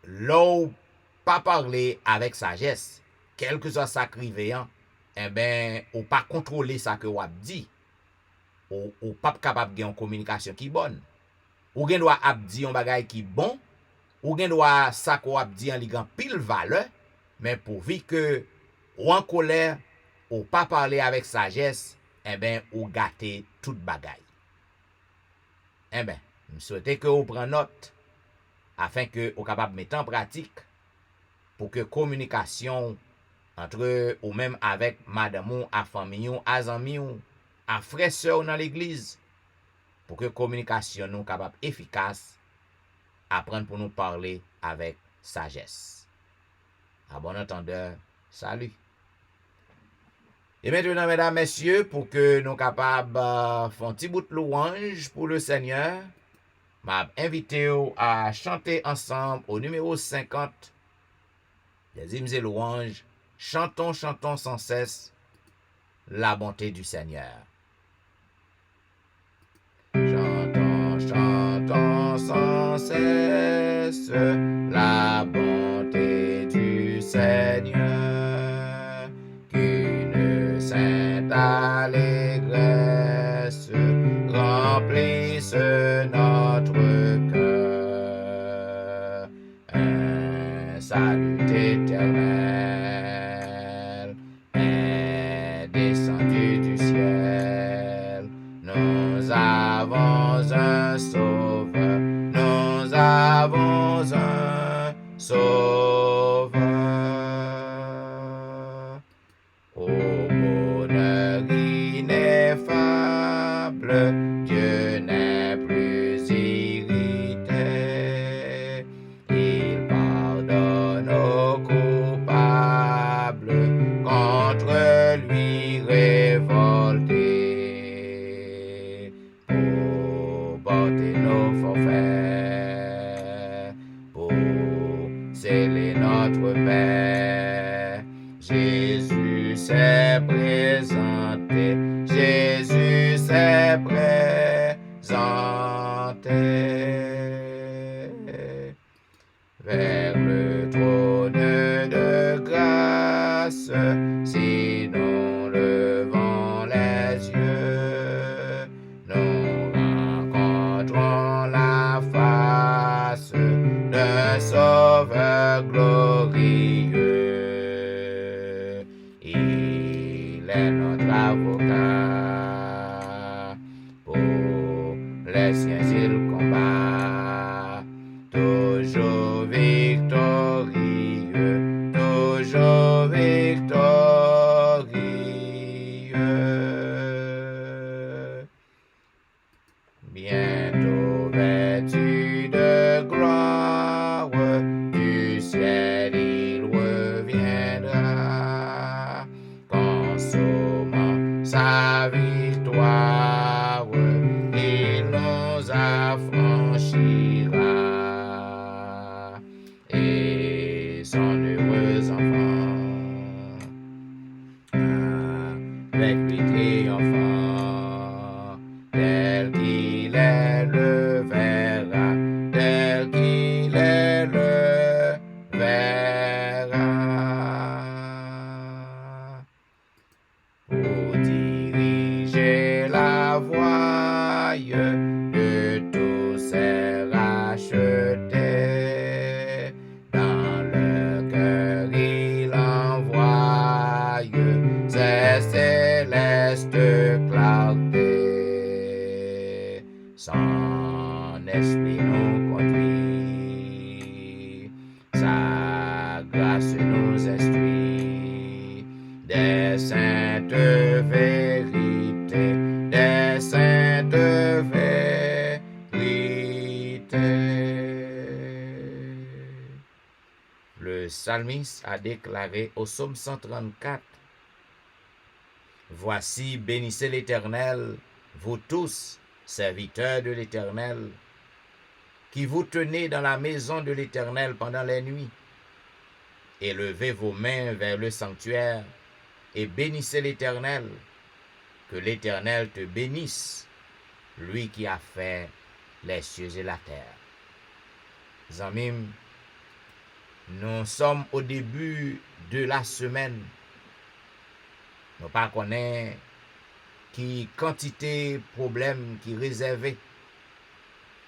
l'on pas parler avec sagesse, quel que soit sa crivéant, eh bien, ou pas contrôler ça que vous avez dit. Ou pas capable de une communication qui bonne. Ou gen doit abdi un bagay qui bon. Ou gen doit ça qu'on a dit en ligan pile valeur, mais pourvu que ou en colère, ou pas parler avec sagesse, eh ben ou gâter toute bagay. Eh ben, je souhaite que vous preniez note afin que vous capable mettre en pratique pour que communication entre ou même avec madame ou à famille ou à amis ou à frère sœur dans l'église pour que communication nous capable efficace. Apprendre pour nous parler avec sagesse. À bon entendeur, salut. Et maintenant, mesdames, messieurs, pour que nous capables faire un petit bout de louange pour le Seigneur, m'a invité à chanter ensemble au numéro 50 des hymnes et louanges. Chantons, chantons sans cesse la bonté du Seigneur. Chantons, chantons sans cesse la bonté du Seigneur, qu'une sainte allégresse remplisse notre cœur. Un salut éternel est descendu du ciel. Nous avons un sauveur, nous avons un sauveur. Au bonheur ineffable, Dieu n'est plus irrité. Il pardonne aux coupables, contre lui révoltés. Pour porter nos forfaits, pour sceller notre paix, Jésus s'est présenté, Jésus s'est présenté vers le trône de grâce. Si nous levons les yeux, nous rencontrons la face d'un Sauveur glorieux. glorieux. Il est notre avocat. Pour les siens, il combat. Toujours victorieux. Toujours victorieux. Bientôt vêtu de gloire, du ciel il reviendra, consommant sa victoire, il nous affranchira, et son heureux enfant, avec lui triomphant, tel qu'il est le verra, tel qu'il est le verra. Pour diriger la voie de tous ces rachetés, dans le cœur il envoie ses célestes clartés. Son esprit nous conduit, sa grâce nous instruit, des saintes vérités, des saintes vérités. Le psalmiste a déclaré au psaume 134, « Voici, bénissez l'Éternel, vous tous, serviteurs de l'Éternel, qui vous tenez dans la maison de l'Éternel pendant les nuits. Élevez vos mains vers le sanctuaire et bénissez l'Éternel. Que l'Éternel te bénisse, lui qui a fait les cieux et la terre. » Zamim, nous sommes au début de la semaine. Nous ne connaissons pas qui quantité problème qui réservé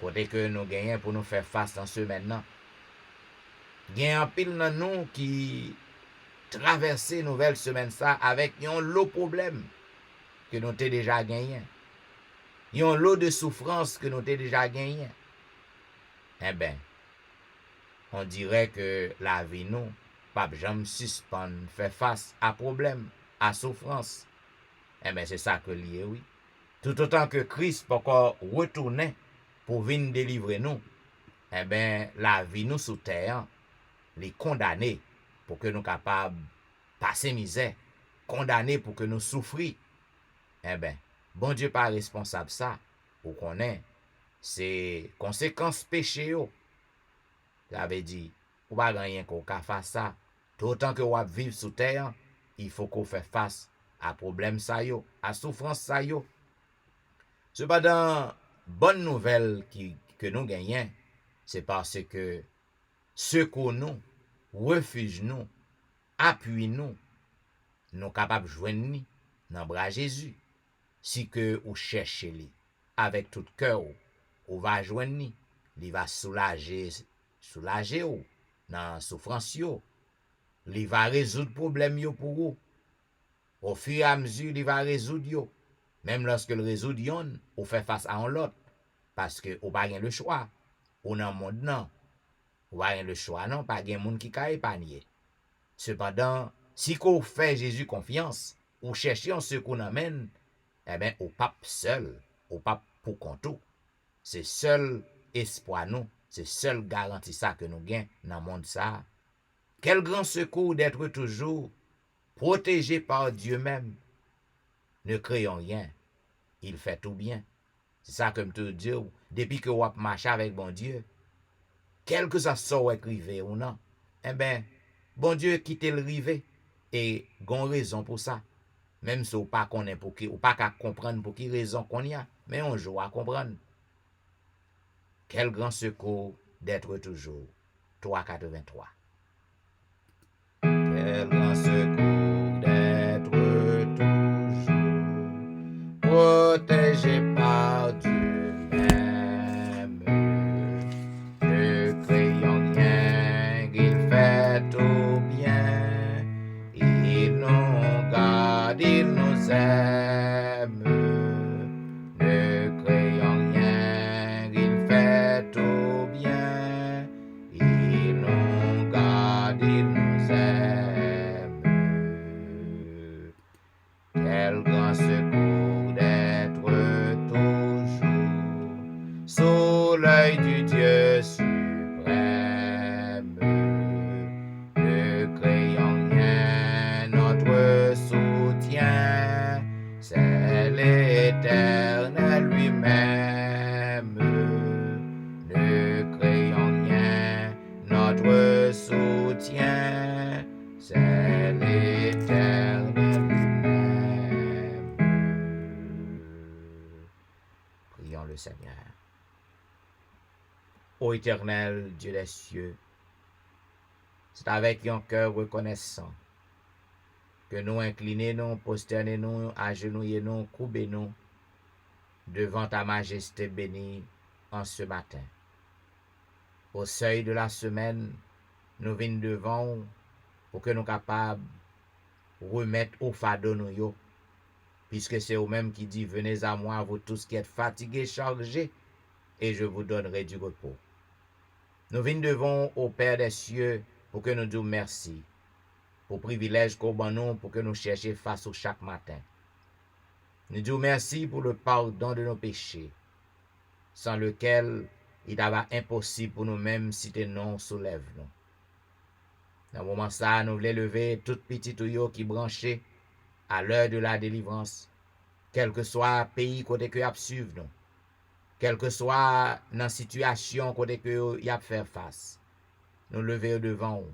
côté que nous gagnons pour nous faire face en semaine là. Il y a un pile dans nous qui traverser nouvelle semaine ça avec un lot problème que nous avons déjà gagné. Il y a un lot de souffrance que nous avons déjà gagné. Eh bien, on dirait que la vie nous pas jamais suspend faire face à problème, à souffrance. Eh bien, c'est ça que lié, oui. Tout autant que Christ peut encore retourner pour venir délivrer nous, eh bien, la vie nous sous terre, les condamner pour que nous capables de passer misère, condamner pour que nous souffrions. Eh bien, bon Dieu pas responsable ça, ou qu'on est, c'est conséquences péché. Ça veut dire, ou pas rien qu'on fasse ça. Tout autant que vous vivez sous terre, il faut qu'on fasse face à problème ça yo, à souffrance ça yo. Cependant, bonne nouvelle que nous gagnons, c'est parce que secours nous, refuge nous, appuie nous, nous capables de joindre dans le bras Jésus. Si que vous cherchez lui avec tout cœur, vous va joindre, il va soulager ou dans souffrance yo, il va résoudre problème yo pour vous. Au fur et à mesure, il va résoudre yo. Même lorsque le résout yon, ou fait face à l'autre. Parce que ou pas le choix. Ou dans le monde non. Ou pas le choix non, pas gen monde qui ka épargner. Cependant, si qu'on fait Jésus confiance, ou chercher un secours amène, eh bien, ou pas seul, ou pas pour compte. C'est seul espoir nous, c'est seul garantie ça que nous gagnons dans le monde ça. Quel grand secours d'être toujours protégé par Dieu même. Ne créons rien. Il fait tout bien. C'est ça que je te dis. Depuis que vous marchez avec bon Dieu, quel que ça soit rivé ou non, eh bien, bon Dieu quitte le rivé et gon raison pour ça. Même si vous pas connaît pour qui, ou pas qu'à comprendre pour qui raison qu'on y a, mais on joue à comprendre. Quel grand secours d'être toujours. 383. Quel grand secours d'être toujours protégé par Dieu même. Ne craignons rien, il fait tout ô Éternel Dieu des cieux, c'est avec un cœur reconnaissant que nous inclinons, prosternons, agenouillons, courbons devant ta majesté bénie en ce matin. Au seuil de la semaine, nous venons devant pour que nous soyons capables de remettre au fardeau nous yo, puisque c'est vous-même qui dit, venez à moi, vous tous qui êtes fatigués, chargés, et je vous donnerai du repos. Nous venons devant au Père des cieux pour que nous disions merci, pour le privilège qu'on a nous, pour que nous cherchions face au chaque matin. Nous disons merci pour le pardon de nos péchés, sans lequel il est impossible pour nous-mêmes si tes noms soulèvent nous. Dans le moment ça, nous voulons lever toute petite tuyau qui branchait à l'heure de la délivrance, quel que soit le pays côté que y a suivre nous, quel que soit la situation côté que y a faire face. Nous lever devant nous.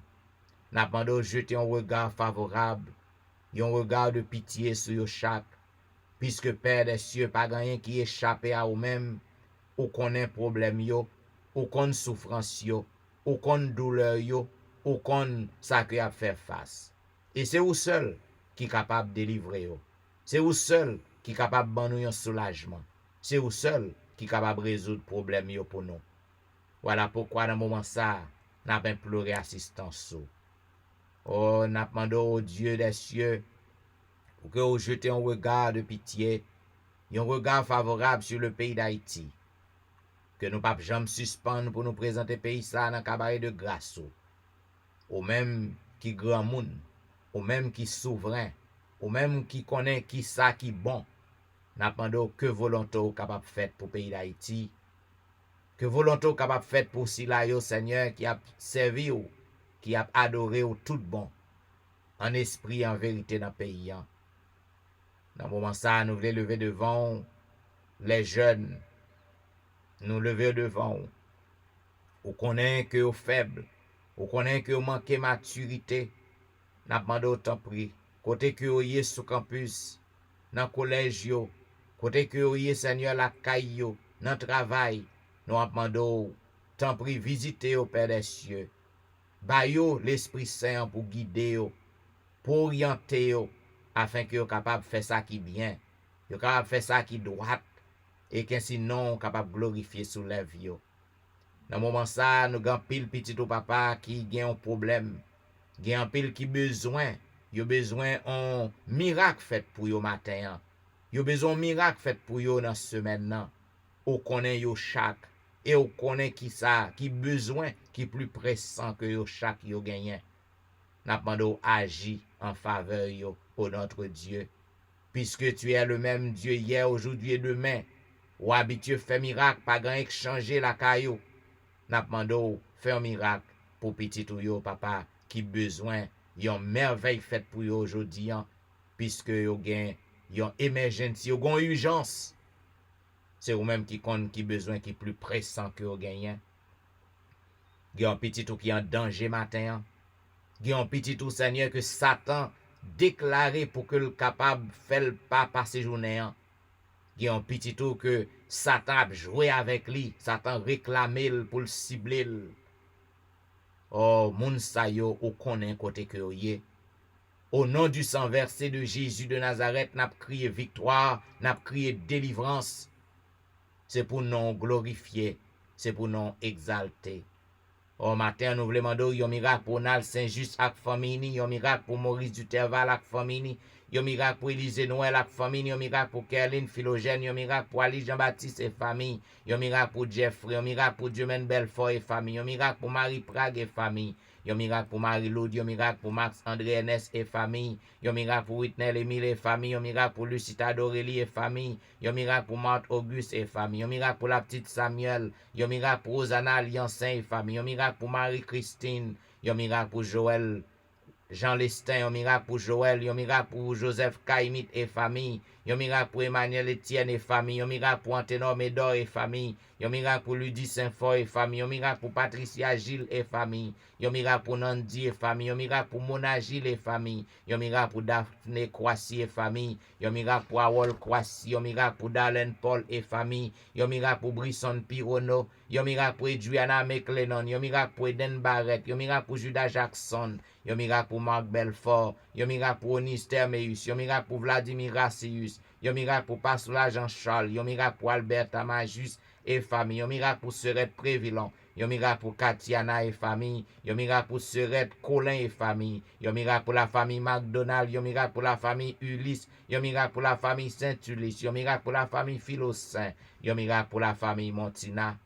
Nous demandons de jeter un regard favorable, un regard de pitié sur chaque, puisque Père des cieux, pas rien qui échappe à vous-même, ou qu'on ait problème yo, ou qu'on souffrance yo, ou qu'on douleur yo, ou qu'on ça que a faire face. Et c'est vous seul qui est capable de délivrer yo. C'est vous seul qui est capable de nous un soulagement. C'est vous seul qui est capable de résoudre problème yo pour nous. Voilà pourquoi dans le moment ça, nous avons imploré assistance. Oh, nous demandons au Dieu des cieux pour que vous jetez un regard de pitié, un regard favorable sur le pays d'Haïti. Que nous ne pas jamais suspendre pour nous présenter le pays ça dans le cabaret de grâce. Ou même qui grand monde, ou même qui souverain, ou même qui connaît qui ça qui bon. Nous demandons que volonté capable faire pour le pays d'Haïti. Que volonté capable faire pour Silayo, Seigneur, qui a servi ou, qui a adoré ou tout bon, en esprit et en vérité dans le pays. Dans le moment ça, nous voulons lever devant les jeunes, nous lever devant ou connaît que vous faibles, ou connaît que vous manquez maturité, nous demandons autant prix, côté que vous êtes sous campus, dans le collège, côté que vous êtes, Seigneur, la caille, dans le travail, nous demandons tant prix visiter au Père des cieux, bayo l'Esprit Saint pour guider, pour orienter, afin que vous capable de faire ça qui bien, vous capable de faire ça qui droit, et qu'ainsi non capable de glorifier sous la vie. Dans le moment ça, nous avons pile petit au papa qui a un problème, qui a un pile qui besoin, il a besoin d'un miracle fait pour yo matin, il a besoin d'un miracle fait pour yo dans cette semaine, ou connaît yo chaque, et ou connaît qui ça, qui besoin, qui plus pressant que yo chaque yo gagné. N'a demandé agir en faveur yo, ô notre Dieu, puisque tu es le même Dieu hier, aujourd'hui et demain, ou habitué faire miracle, pas grand changer la caillou. N'a demandé faire un miracle pour petit ou yo papa qui besoin yon merveille faite pour yo aujourd'hui, puisque yo gen yon émergence, yo gon urgence. C'est vous même qui compte qui besoin qui plus pressant que yo gagné. Yon petit ou qui en danger matin. Yon petit ou Seigneur que Satan déclaré pour que le capable fait le pas passer journée. Yon petit ou que Satan a joué avec lui, Satan réclamé pour le cibler. Oh, moun sa yo ou konnen côté que yo yé. Au nom du sang versé de Jésus de Nazareth, n'a crié victoire, n'a crié délivrance. C'est pour nous glorifier, c'est pour nous exalter. Au matin, nous voulons demander un miracle pour Nal Saint-Just avec famille, un miracle pour Maurice Duterval avec famille, un miracle pour Élisée Noël avec famille, un miracle pour Kerline Philogène, un miracle pour Ali Jean-Baptiste et famille, un miracle pour Jeffrey, un miracle pour Dieumen Belfort et famille, un miracle pour Marie Prague et famille, un miracle pour Marie-Laude, un miracle pour Max André Ernest et famille, un miracle pour Whitney Emile et famille, un miracle pour Lucita Dorélie et famille, un miracle pour Marthe Auguste et famille, un miracle pour la petite Samuel, un miracle pour Rosanna Liancin et famille, un miracle pour Marie-Christine, un miracle pour Joël Jean Lestin, un miracle pour Joël, un miracle pour Joseph Kaimit et famille, un miracle pour Emmanuel Etienne et famille, un miracle pour Anténor Médor et famille, un miracle pour Ludie Saint-Fort et famille, un miracle pour Patricia Gilles et famille, un miracle pour Nandi et famille, un miracle pour Mona Gilles et famille, un miracle pour Daphné Kwasi et famille, un miracle pour Awol Kwasi, un miracle pour Darlene Paul et famille, un miracle pour Brisson Pirono, un miracle pour Adriana McLennan, un miracle pour Eden Barrett, un miracle pour Judas Jackson, un miracle pour Marc Belfort, un miracle pour Onis Termeus, un miracle pour Vladimir Rassius, un miracle pour Passoula Jean-Charles, un miracle pour Albert Tamajus et famille, un miracle pour Serette Prévilon, un miracle pour Katiana et famille, un miracle pour Serette Colin et famille, un miracle pour la famille McDonald, un miracle pour la famille Ulysse, un miracle pour la famille Saint-Ulysse, un miracle pour la famille Philosain, un miracle pour la famille Montina.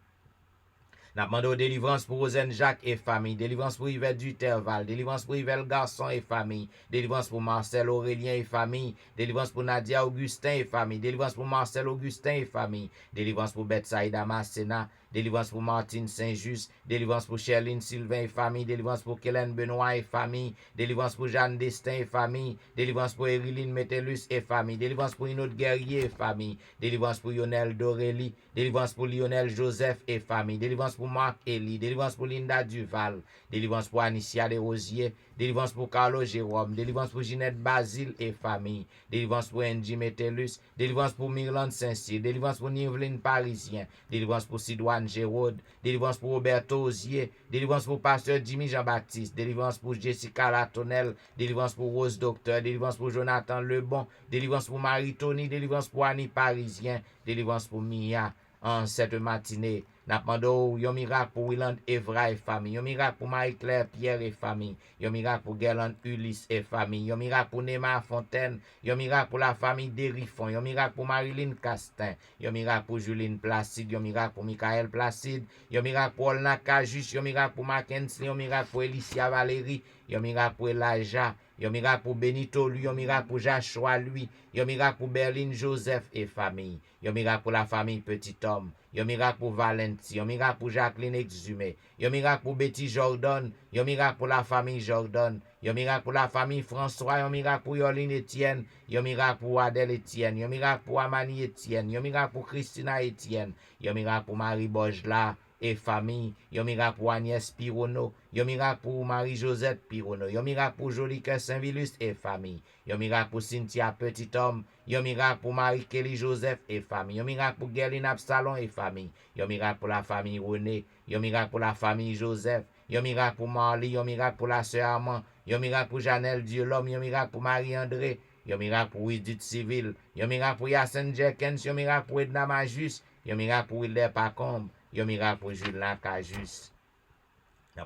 N'a demandé délivrance pour Rosen Jacques et famille, délivrance pour Yvette Duterval, délivrance pour Yvette Garçon et famille, délivrance pour Marcel Aurélien et famille, délivrance pour Nadia Augustin et famille, délivrance pour Marcel Augustin et famille, délivrance pour Betsaïda Masséna, délivrance pour Martine Saint-Just, délivrance pour Sherline Sylvain et famille, délivrance pour Kellen Benoît et famille, délivrance pour Jeanne Destin et famille, délivrance pour Eriline Metellus et famille, délivrance pour Inaude Guerrier et famille, délivrance pour Lionel Dorélie, délivrance pour Lionel Joseph et famille, délivrance pour Marc Elie, délivrance pour Linda Duval, délivrance pour Anicia Desrosiers, délivrance pour Carlo Jérôme, délivrance pour Ginette Basile et famille, délivrance pour Angie Metellus, délivrance pour Myrlande Saint-Cyr, délivrance pour Niveline Parisien, délivrance pour Sidoine Géraude, délivrance pour Roberto Osier, délivrance pour Pasteur Jimmy Jean-Baptiste, délivrance pour Jessica Latonnel, délivrance pour Rose Docteur, délivrance pour Jonathan Lebon, délivrance pour Marie-Tony, délivrance pour Annie Parisien, délivrance pour Mia en cette matinée. N'a demandé un miracle pour Willand Evra et famille, un miracle pour Marie-Claire Pierre et famille, un miracle pour Gerland Ulysse et famille, un miracle pour Neymar Fontaine, un miracle pour la famille Derifon, un miracle pour Marilyn Castin, un miracle pour Juline Placide, un miracle pour Michael Placide, un miracle pour Olna Kajus, un miracle pour Mackenzie, un miracle pour Elicia Valérie, un miracle pour Elijah, un miracle pour Benito lui, un miracle pour Joshua lui, un miracle pour Berlin Joseph et famille, un miracle pour la famille Petit Homme, un miracle pour Valenti, un miracle pour Jacqueline Exhumé, un miracle pour Betty Jordan, un miracle pour la famille Jordan, un miracle pour la famille François, un miracle pour Yoline Etienne, un miracle pour Adèle Etienne, un miracle pour Amani Etienne, un miracle pour Christina Etienne, un miracle pour Marie Bojla et famille, un miracle pour Agnès Pirono, un miracle pour Marie-Josette Pirono, un miracle pour Jolique Saint-Vilus et famille, un miracle pour Cynthia Petit Homme, un miracle pour Marie-Kelly Joseph et famille, un miracle pour Gerline Absalon et famille, un miracle pour la famille René, un miracle pour la famille Joseph, un miracle pour Marly, un miracle pour la sœur Armand, un miracle pour Janelle Dieu-L'Homme, un miracle pour Marie-André, un miracle pour Edith Civil, un miracle pour Yacine Jenkins, un miracle pour Edna Majus, un miracle pour Wilder Pacombe, un miracle pour Julien Cajus.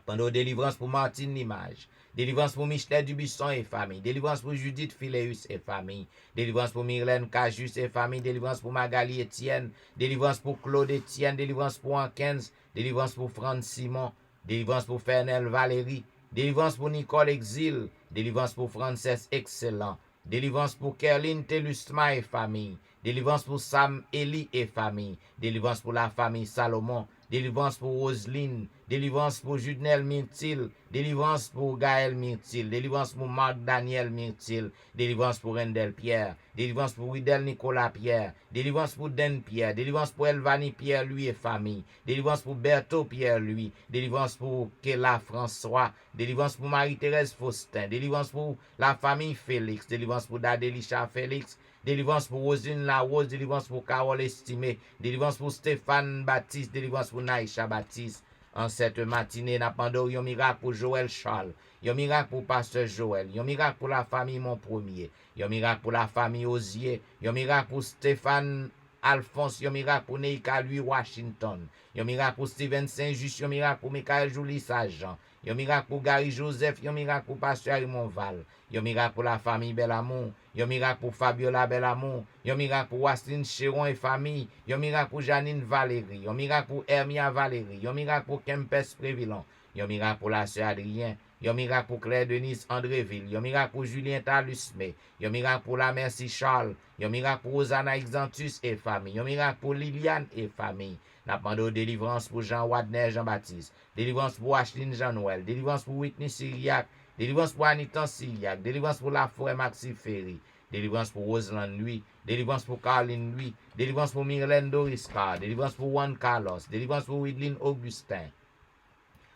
Pendant délivrance pour Martine Limage, délivrance pour Michelet Dubisson et famille, délivrance pour Judith Phileus et famille, délivrance pour Myrlène Cajus et famille, délivrance pour Magali Etienne, délivrance pour Claude Etienne, délivrance pour Ankens, délivrance pour Franz Simon, délivrance pour Fernel Valérie, délivrance pour Nicole Exil, délivrance pour Frances Excellent, délivrance pour Kerline Telusma et famille, délivrance pour Sam Eli et famille, délivrance pour la famille Salomon, délivrance pour Roselyne, délivrance pour Judnel Myrtil, délivrance pour Gaël Myrtil, délivrance pour Marc Daniel Myrtil, délivrance pour Rendel Pierre, délivrance pour Widel Nicolas Pierre, délivrance pour Den Pierre, délivrance pour Elvani Pierre lui et famille, délivrance pour Berthaud Pierre lui, délivrance pour Kela François, délivrance pour Marie-Thérèse Faustin, délivrance pour la famille Félix, délivrance pour Dadelisha Félix, délivrance pour Rosine Larose, délivrance pour Carole Estimé, délivrance pour Stéphane Baptiste, délivrance pour Naïcha Baptiste. En cette matinée, n'a demandé un miracle pour Joël Charles, un miracle pour Pasteur Joël, un miracle pour la famille Mon Premier, un miracle pour la famille Osier, un miracle pour Stéphane Alphonse, un miracle pour Neika Louis Washington, un miracle pour Steven Saint-Just, un miracle pour Michael Julie Sajan, un miracle pour Gary Joseph, un miracle pour Pasteur Raymond Val, un miracle pour la famille Belamour, un miracle pour Fabiola Belamour, un miracle pour Wastine Chéron et famille, un miracle pour Janine Valérie, un miracle pour Hermia Valérie, un miracle pour Kempes Prévilon, un miracle pour la sœur Adrien, un miracle pour Claire Denise Andréville, un miracle pour Julien Talusme, un miracle pour la Merci Charles, un miracle pour Rosanna Exantus et famille, un miracle pour Liliane et famille. N'a demandé délivrance pour Jean Wadner Jean-Baptiste, délivrance pour Ashlyn Jean-Noël, délivrance pour Whitney Syriac, délivrance pour Anitan Syriac, délivrance pour la forêt Maxi Ferry, délivrance pour Roseland lui, délivrance pour Caroline lui, délivrance pour Myrlène Doriska, délivrance pour Juan Carlos, délivrance pour Widlin Augustin.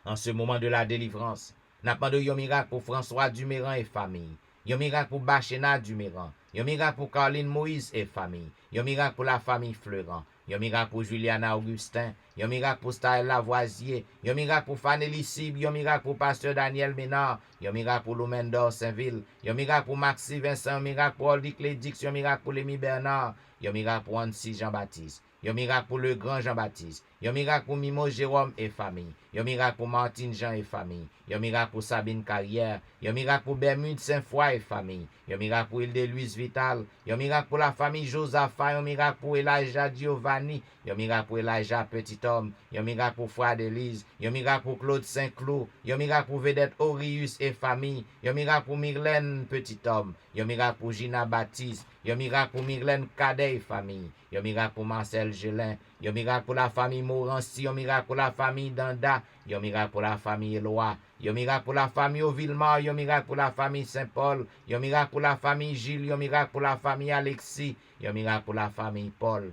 En ce moment de la délivrance, n'a pas de yon miracle pour François Duméran et famille, yon miracle pour Bachena Duméran, yon miracle pour Caroline Moïse et famille, yon miracle pour la famille Fleurant, yon miracle pour Juliana Augustin, yon miracle pour Staël Lavoisier, yon miracle pour Fanny Sib, yon miracle pour Pasteur Daniel Ménard, yon miracle pour Loumendor Saint-Ville, yon miracle pour Maxi Vincent, yon miracle pour Aldic Lédix, yon miracle pour Lémi Bernard, yon miracle pour Annecy Jean-Baptiste, yon miracle pour le grand Jean-Baptiste, yon miracle pour Mimo Jérôme et famille, yon miracle pour Martine Jean et famille, yon miracle pour Sabine Carrière, yon miracle pour Bermude Saint-Foy et famille, yon miracle pour Hilde-Louise Vital, yon miracle pour la famille Josaphat, yon miracle pour Elijah Giovanni, yon miracle pour Elijah Petit Homme, yon miracle pour Frère d'Élise, yon miracle pour Claude Saint-Cloud, yon miracle pour Vedette Orius et famille, yon miracle pour Myrlène Petit Homme, yon miracle pour Gina Baptiste, yon miracle pour Myrlène Cadet et famille, yon miracle pour Marcel Gelin, yon miracle pour la famille Morancy, yon miracle pour la famille Danda, yon miracle pour la famille Eloi, yon miracle pour la famille Ovillemar, yon miracle pour la famille Saint-Paul, yon miracle pour la famille Gilles, yon miracle pour la famille Alexis, yon miracle pour la famille Paul,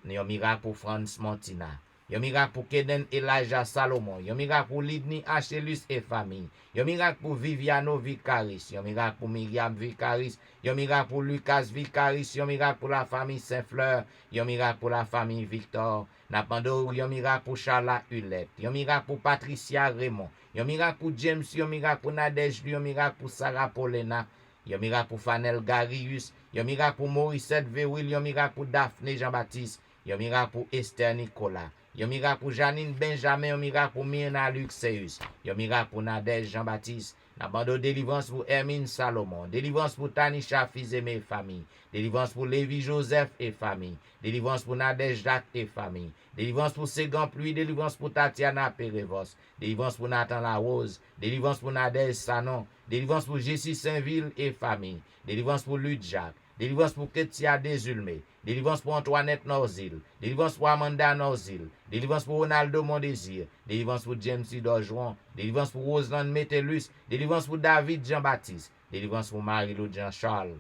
yon miracle pour Franz Montina, yon miracle pour Keden Elijah Salomon, yon miracle pour Lidni Achelus et famille, yon miracle pour Viviano Vicaris, yon miracle pour Myriam Vicaris, yon miracle pour Lucas Vicaris, yon miracle pour la famille Saint-Fleur, yon miracle pour la famille Victor, Napando, yon miracle pour Charla Hulette, yon miracle pour Patricia Raymond, yon miracle pour James, yon miracle pour Nadège, yon miracle pour Sarah Paulina, yon miracle pour Fanel Garius, yon miracle pour Morissette Verwil, yon miracle pour Daphné Jean-Baptiste, yon miracle pour Esther Nicolas, yon miracle pour Janine Benjamin, yon miracle pour Myrna Luxeus, yon miracle pour Nadège Jean-Baptiste, Nabando délivrance pour Hermine Salomon, délivrance pour Tanisha Fils-Aimé et famille, délivrance pour Lévi Joseph et famille, délivrance pour Nadège Jacques et famille, délivrance pour Ségan Pluie, délivrance pour Tatiana Perevos, délivrance pour Nathan Larose, délivrance pour Nadège Sanon, délivrance pour Jessie Saint-Ville et famille, délivrance pour Luc Jacques, délivrance pour Ketia Desulmé, délivrance pour Antoinette Norzil, délivrance pour Amanda Norzil, délivrance pour Ronaldo Mondésir, délivrance pour James Dorjuan, délivrance pour Roseland Metellus, délivrance pour David Jean-Baptiste, délivrance pour Marie-Lou Jean-Charles.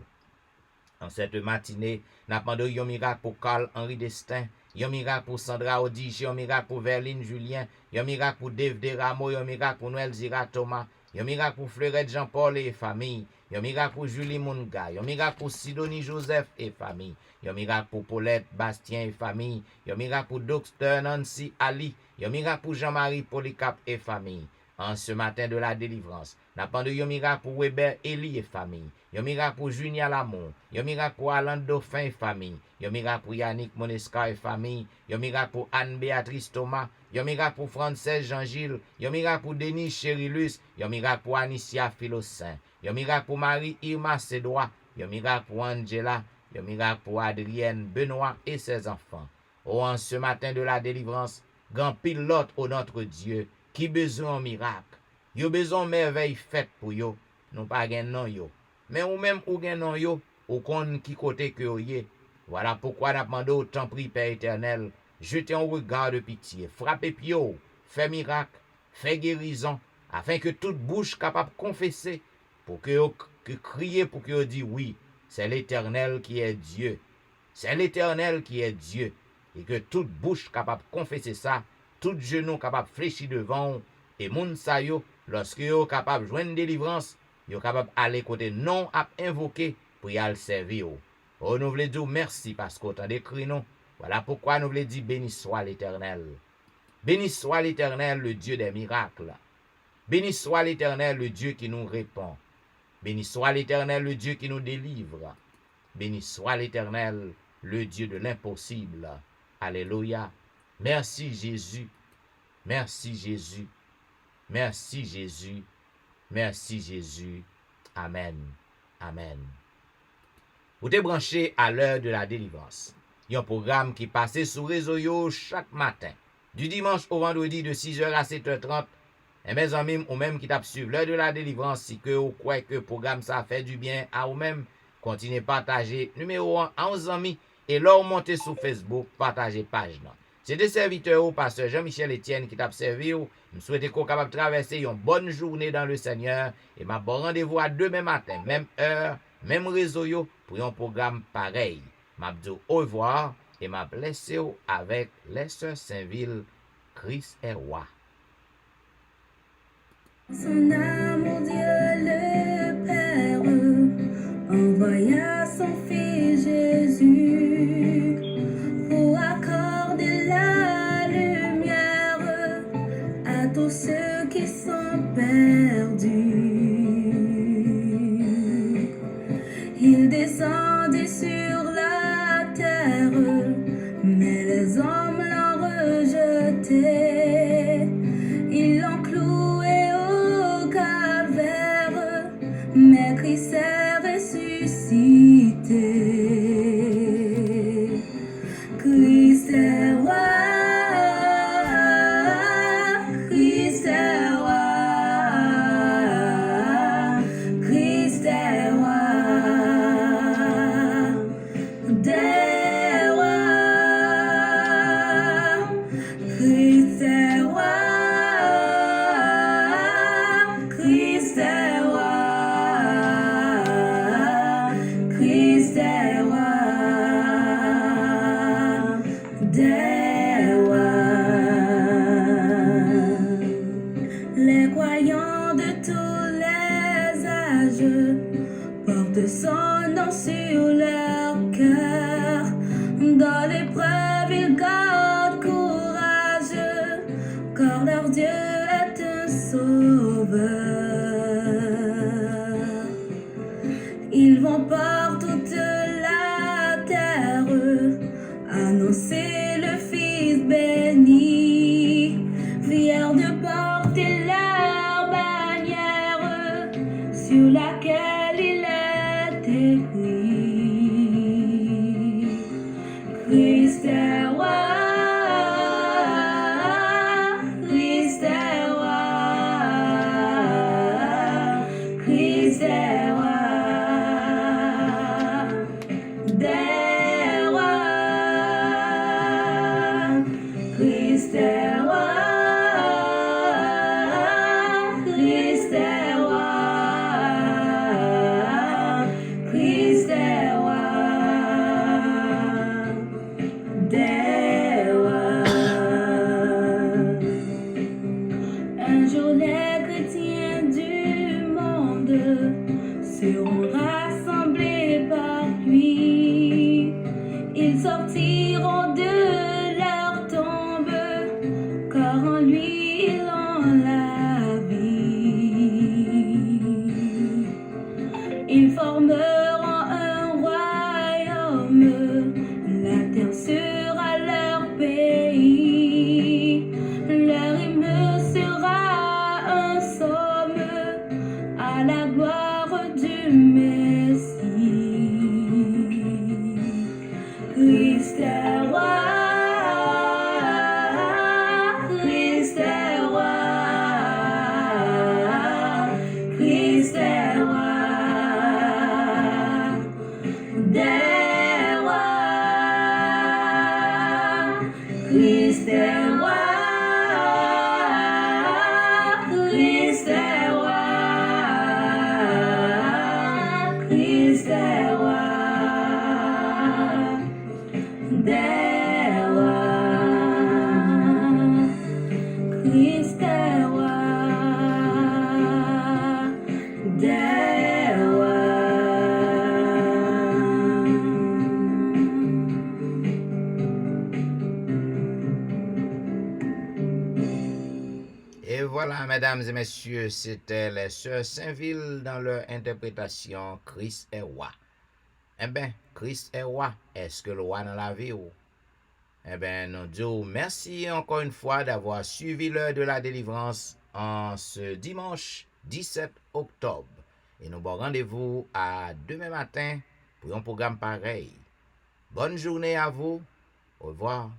En cette matinée, nous demandons un miracle pour Carl-Henri Destin, un miracle pour Sandra Odige, un miracle pour Verline Julien, un miracle pour Dave Deramo, un miracle pour Noël Zira Thomas, un miracle pour Fleurette Jean-Paul et famille, un miracle pour Julie Munga, un miracle pour Sidonie Joseph et famille, un miracle pour Paulette Bastien et famille, un miracle pour Dr. Nancy Ali, un miracle pour Jean-Marie Polycap et famille. En ce matin de la délivrance, nous demandons un miracle pour Weber Eli et famille, un miracle pour Junia Lamont, un miracle pour Alain Dauphin et famille, un miracle pour Yannick Monesca et famille, un miracle pour Anne-Béatrice Thomas, un miracle pour Frances Jean-Gilles, un miracle pour Denis Cherilus, un miracle pour Anicia Philosin, un miracle pour Marie Irma Sédois, un miracle pour Angela, un miracle pour Adrienne Benoît et ses enfants. Oh, en ce matin de la délivrance, grand pilote au notre Dieu, qui besoin de miracle, yo besoin de merveille faite pour yo, non pas gen non yo, mais ou même ou gen non yo, ou kon qui côté que yo yé. Voilà pourquoi nous demandons autant prix Père éternel, jetez un regard de pitié, frappez pio, fait miracle, fait guérison, afin que toute bouche capable de confesser, pour que crier, pour que yo dit oui, c'est l'Éternel qui est Dieu, c'est l'Éternel qui est Dieu, et que toute bouche capable de confesser ça, tout genou capable de fléchir devant, et moun sa yo, lorsque yo capable de joindre délivrance, yo capable aller côté non à invoquer pour y aller servir. Oh, nous voulons dire merci parce qu'autant d'écrit non. Voilà pourquoi nous voulons dire béni soit l'Éternel. Béni soit l'Éternel, le Dieu des miracles. Béni soit l'Éternel, le Dieu qui nous répond. Béni soit l'Éternel, le Dieu qui nous délivre. Béni soit l'Éternel, le Dieu de l'impossible. Alléluia. Merci Jésus. Merci Jésus. Merci Jésus. Merci Jésus. Amen. Amen. Vous êtes branché à l'heure de la délivrance. Il y a un programme qui passe sur réseau yo chaque matin, du dimanche au vendredi de 6h à 7h30. Et mes amis, ou même qui t'a suivre l'heure de la délivrance, si que vous croyez que le programme ça fait du bien à vous-même, continuez à partager numéro 1 à vos amis et leur monter sur Facebook, partager page. C'est des serviteurs, pasteur Jean-Michel Etienne qui t'a servi. Je souhaite qu'on capable de traverser une bonne journée dans le Seigneur. Et m'a bon rendez-vous à demain matin, même heure, même réseau, pour un programme pareil. M'a dit au revoir et m'a blessé avec les sœurs Saint-Ville, Chris et Roi. Son amour, Dieu le Père envoya son Fils Jésus pour accorder la lumière à tous ceux qui sont perdus. Il descendit sur la terre, mais les hommes l'ont rejeté. Ils l'ont cloué au calvaire, mais Christ est ressuscité. Christ est roi, Christ est roi, Christ est roi, des rois, Christ est roi. Christ est roi, Christ est roi, des rois. Les croyants de tous les âges portent son nom sur leur cœur. Dans l'épreuve, ils gardent courage, car leur Dieu est un sauveur. Ils vont par toute la terre annoncer le Fils béni, fiers de porter leur bannière sur laquelle il est écrit: Christ est roi. Christ est roi, Christ est roi, des rois. Christ est roi, Christ est roi, Christ est roi, des rois. Un jour les chrétiens du monde seront rassemblés par lui. Ils sortiront de leur tombe, car en lui ils ont la vie. Ils formeront un royaume, la terre sera leur pays. Leur hymne sera un psaume à la gloire du Messie. Christ est roi, Christ est roi, Christ est roi, des rois. Christ est roi, Christ est roi, Christ est roi, des rois. Christ est roi, des rois. Et voilà, mesdames et messieurs, c'était les sœurs Saint-Ville dans leur interprétation Christ est roi. Eh bien, Christ est roi. Est-ce que le roi dans la vie ou? Eh bien, nous disons merci encore une fois d'avoir suivi l'heure de la délivrance en ce dimanche 17 octobre. Et nous bon rendez-vous à demain matin pour un programme pareil. Bonne journée à vous. Au revoir.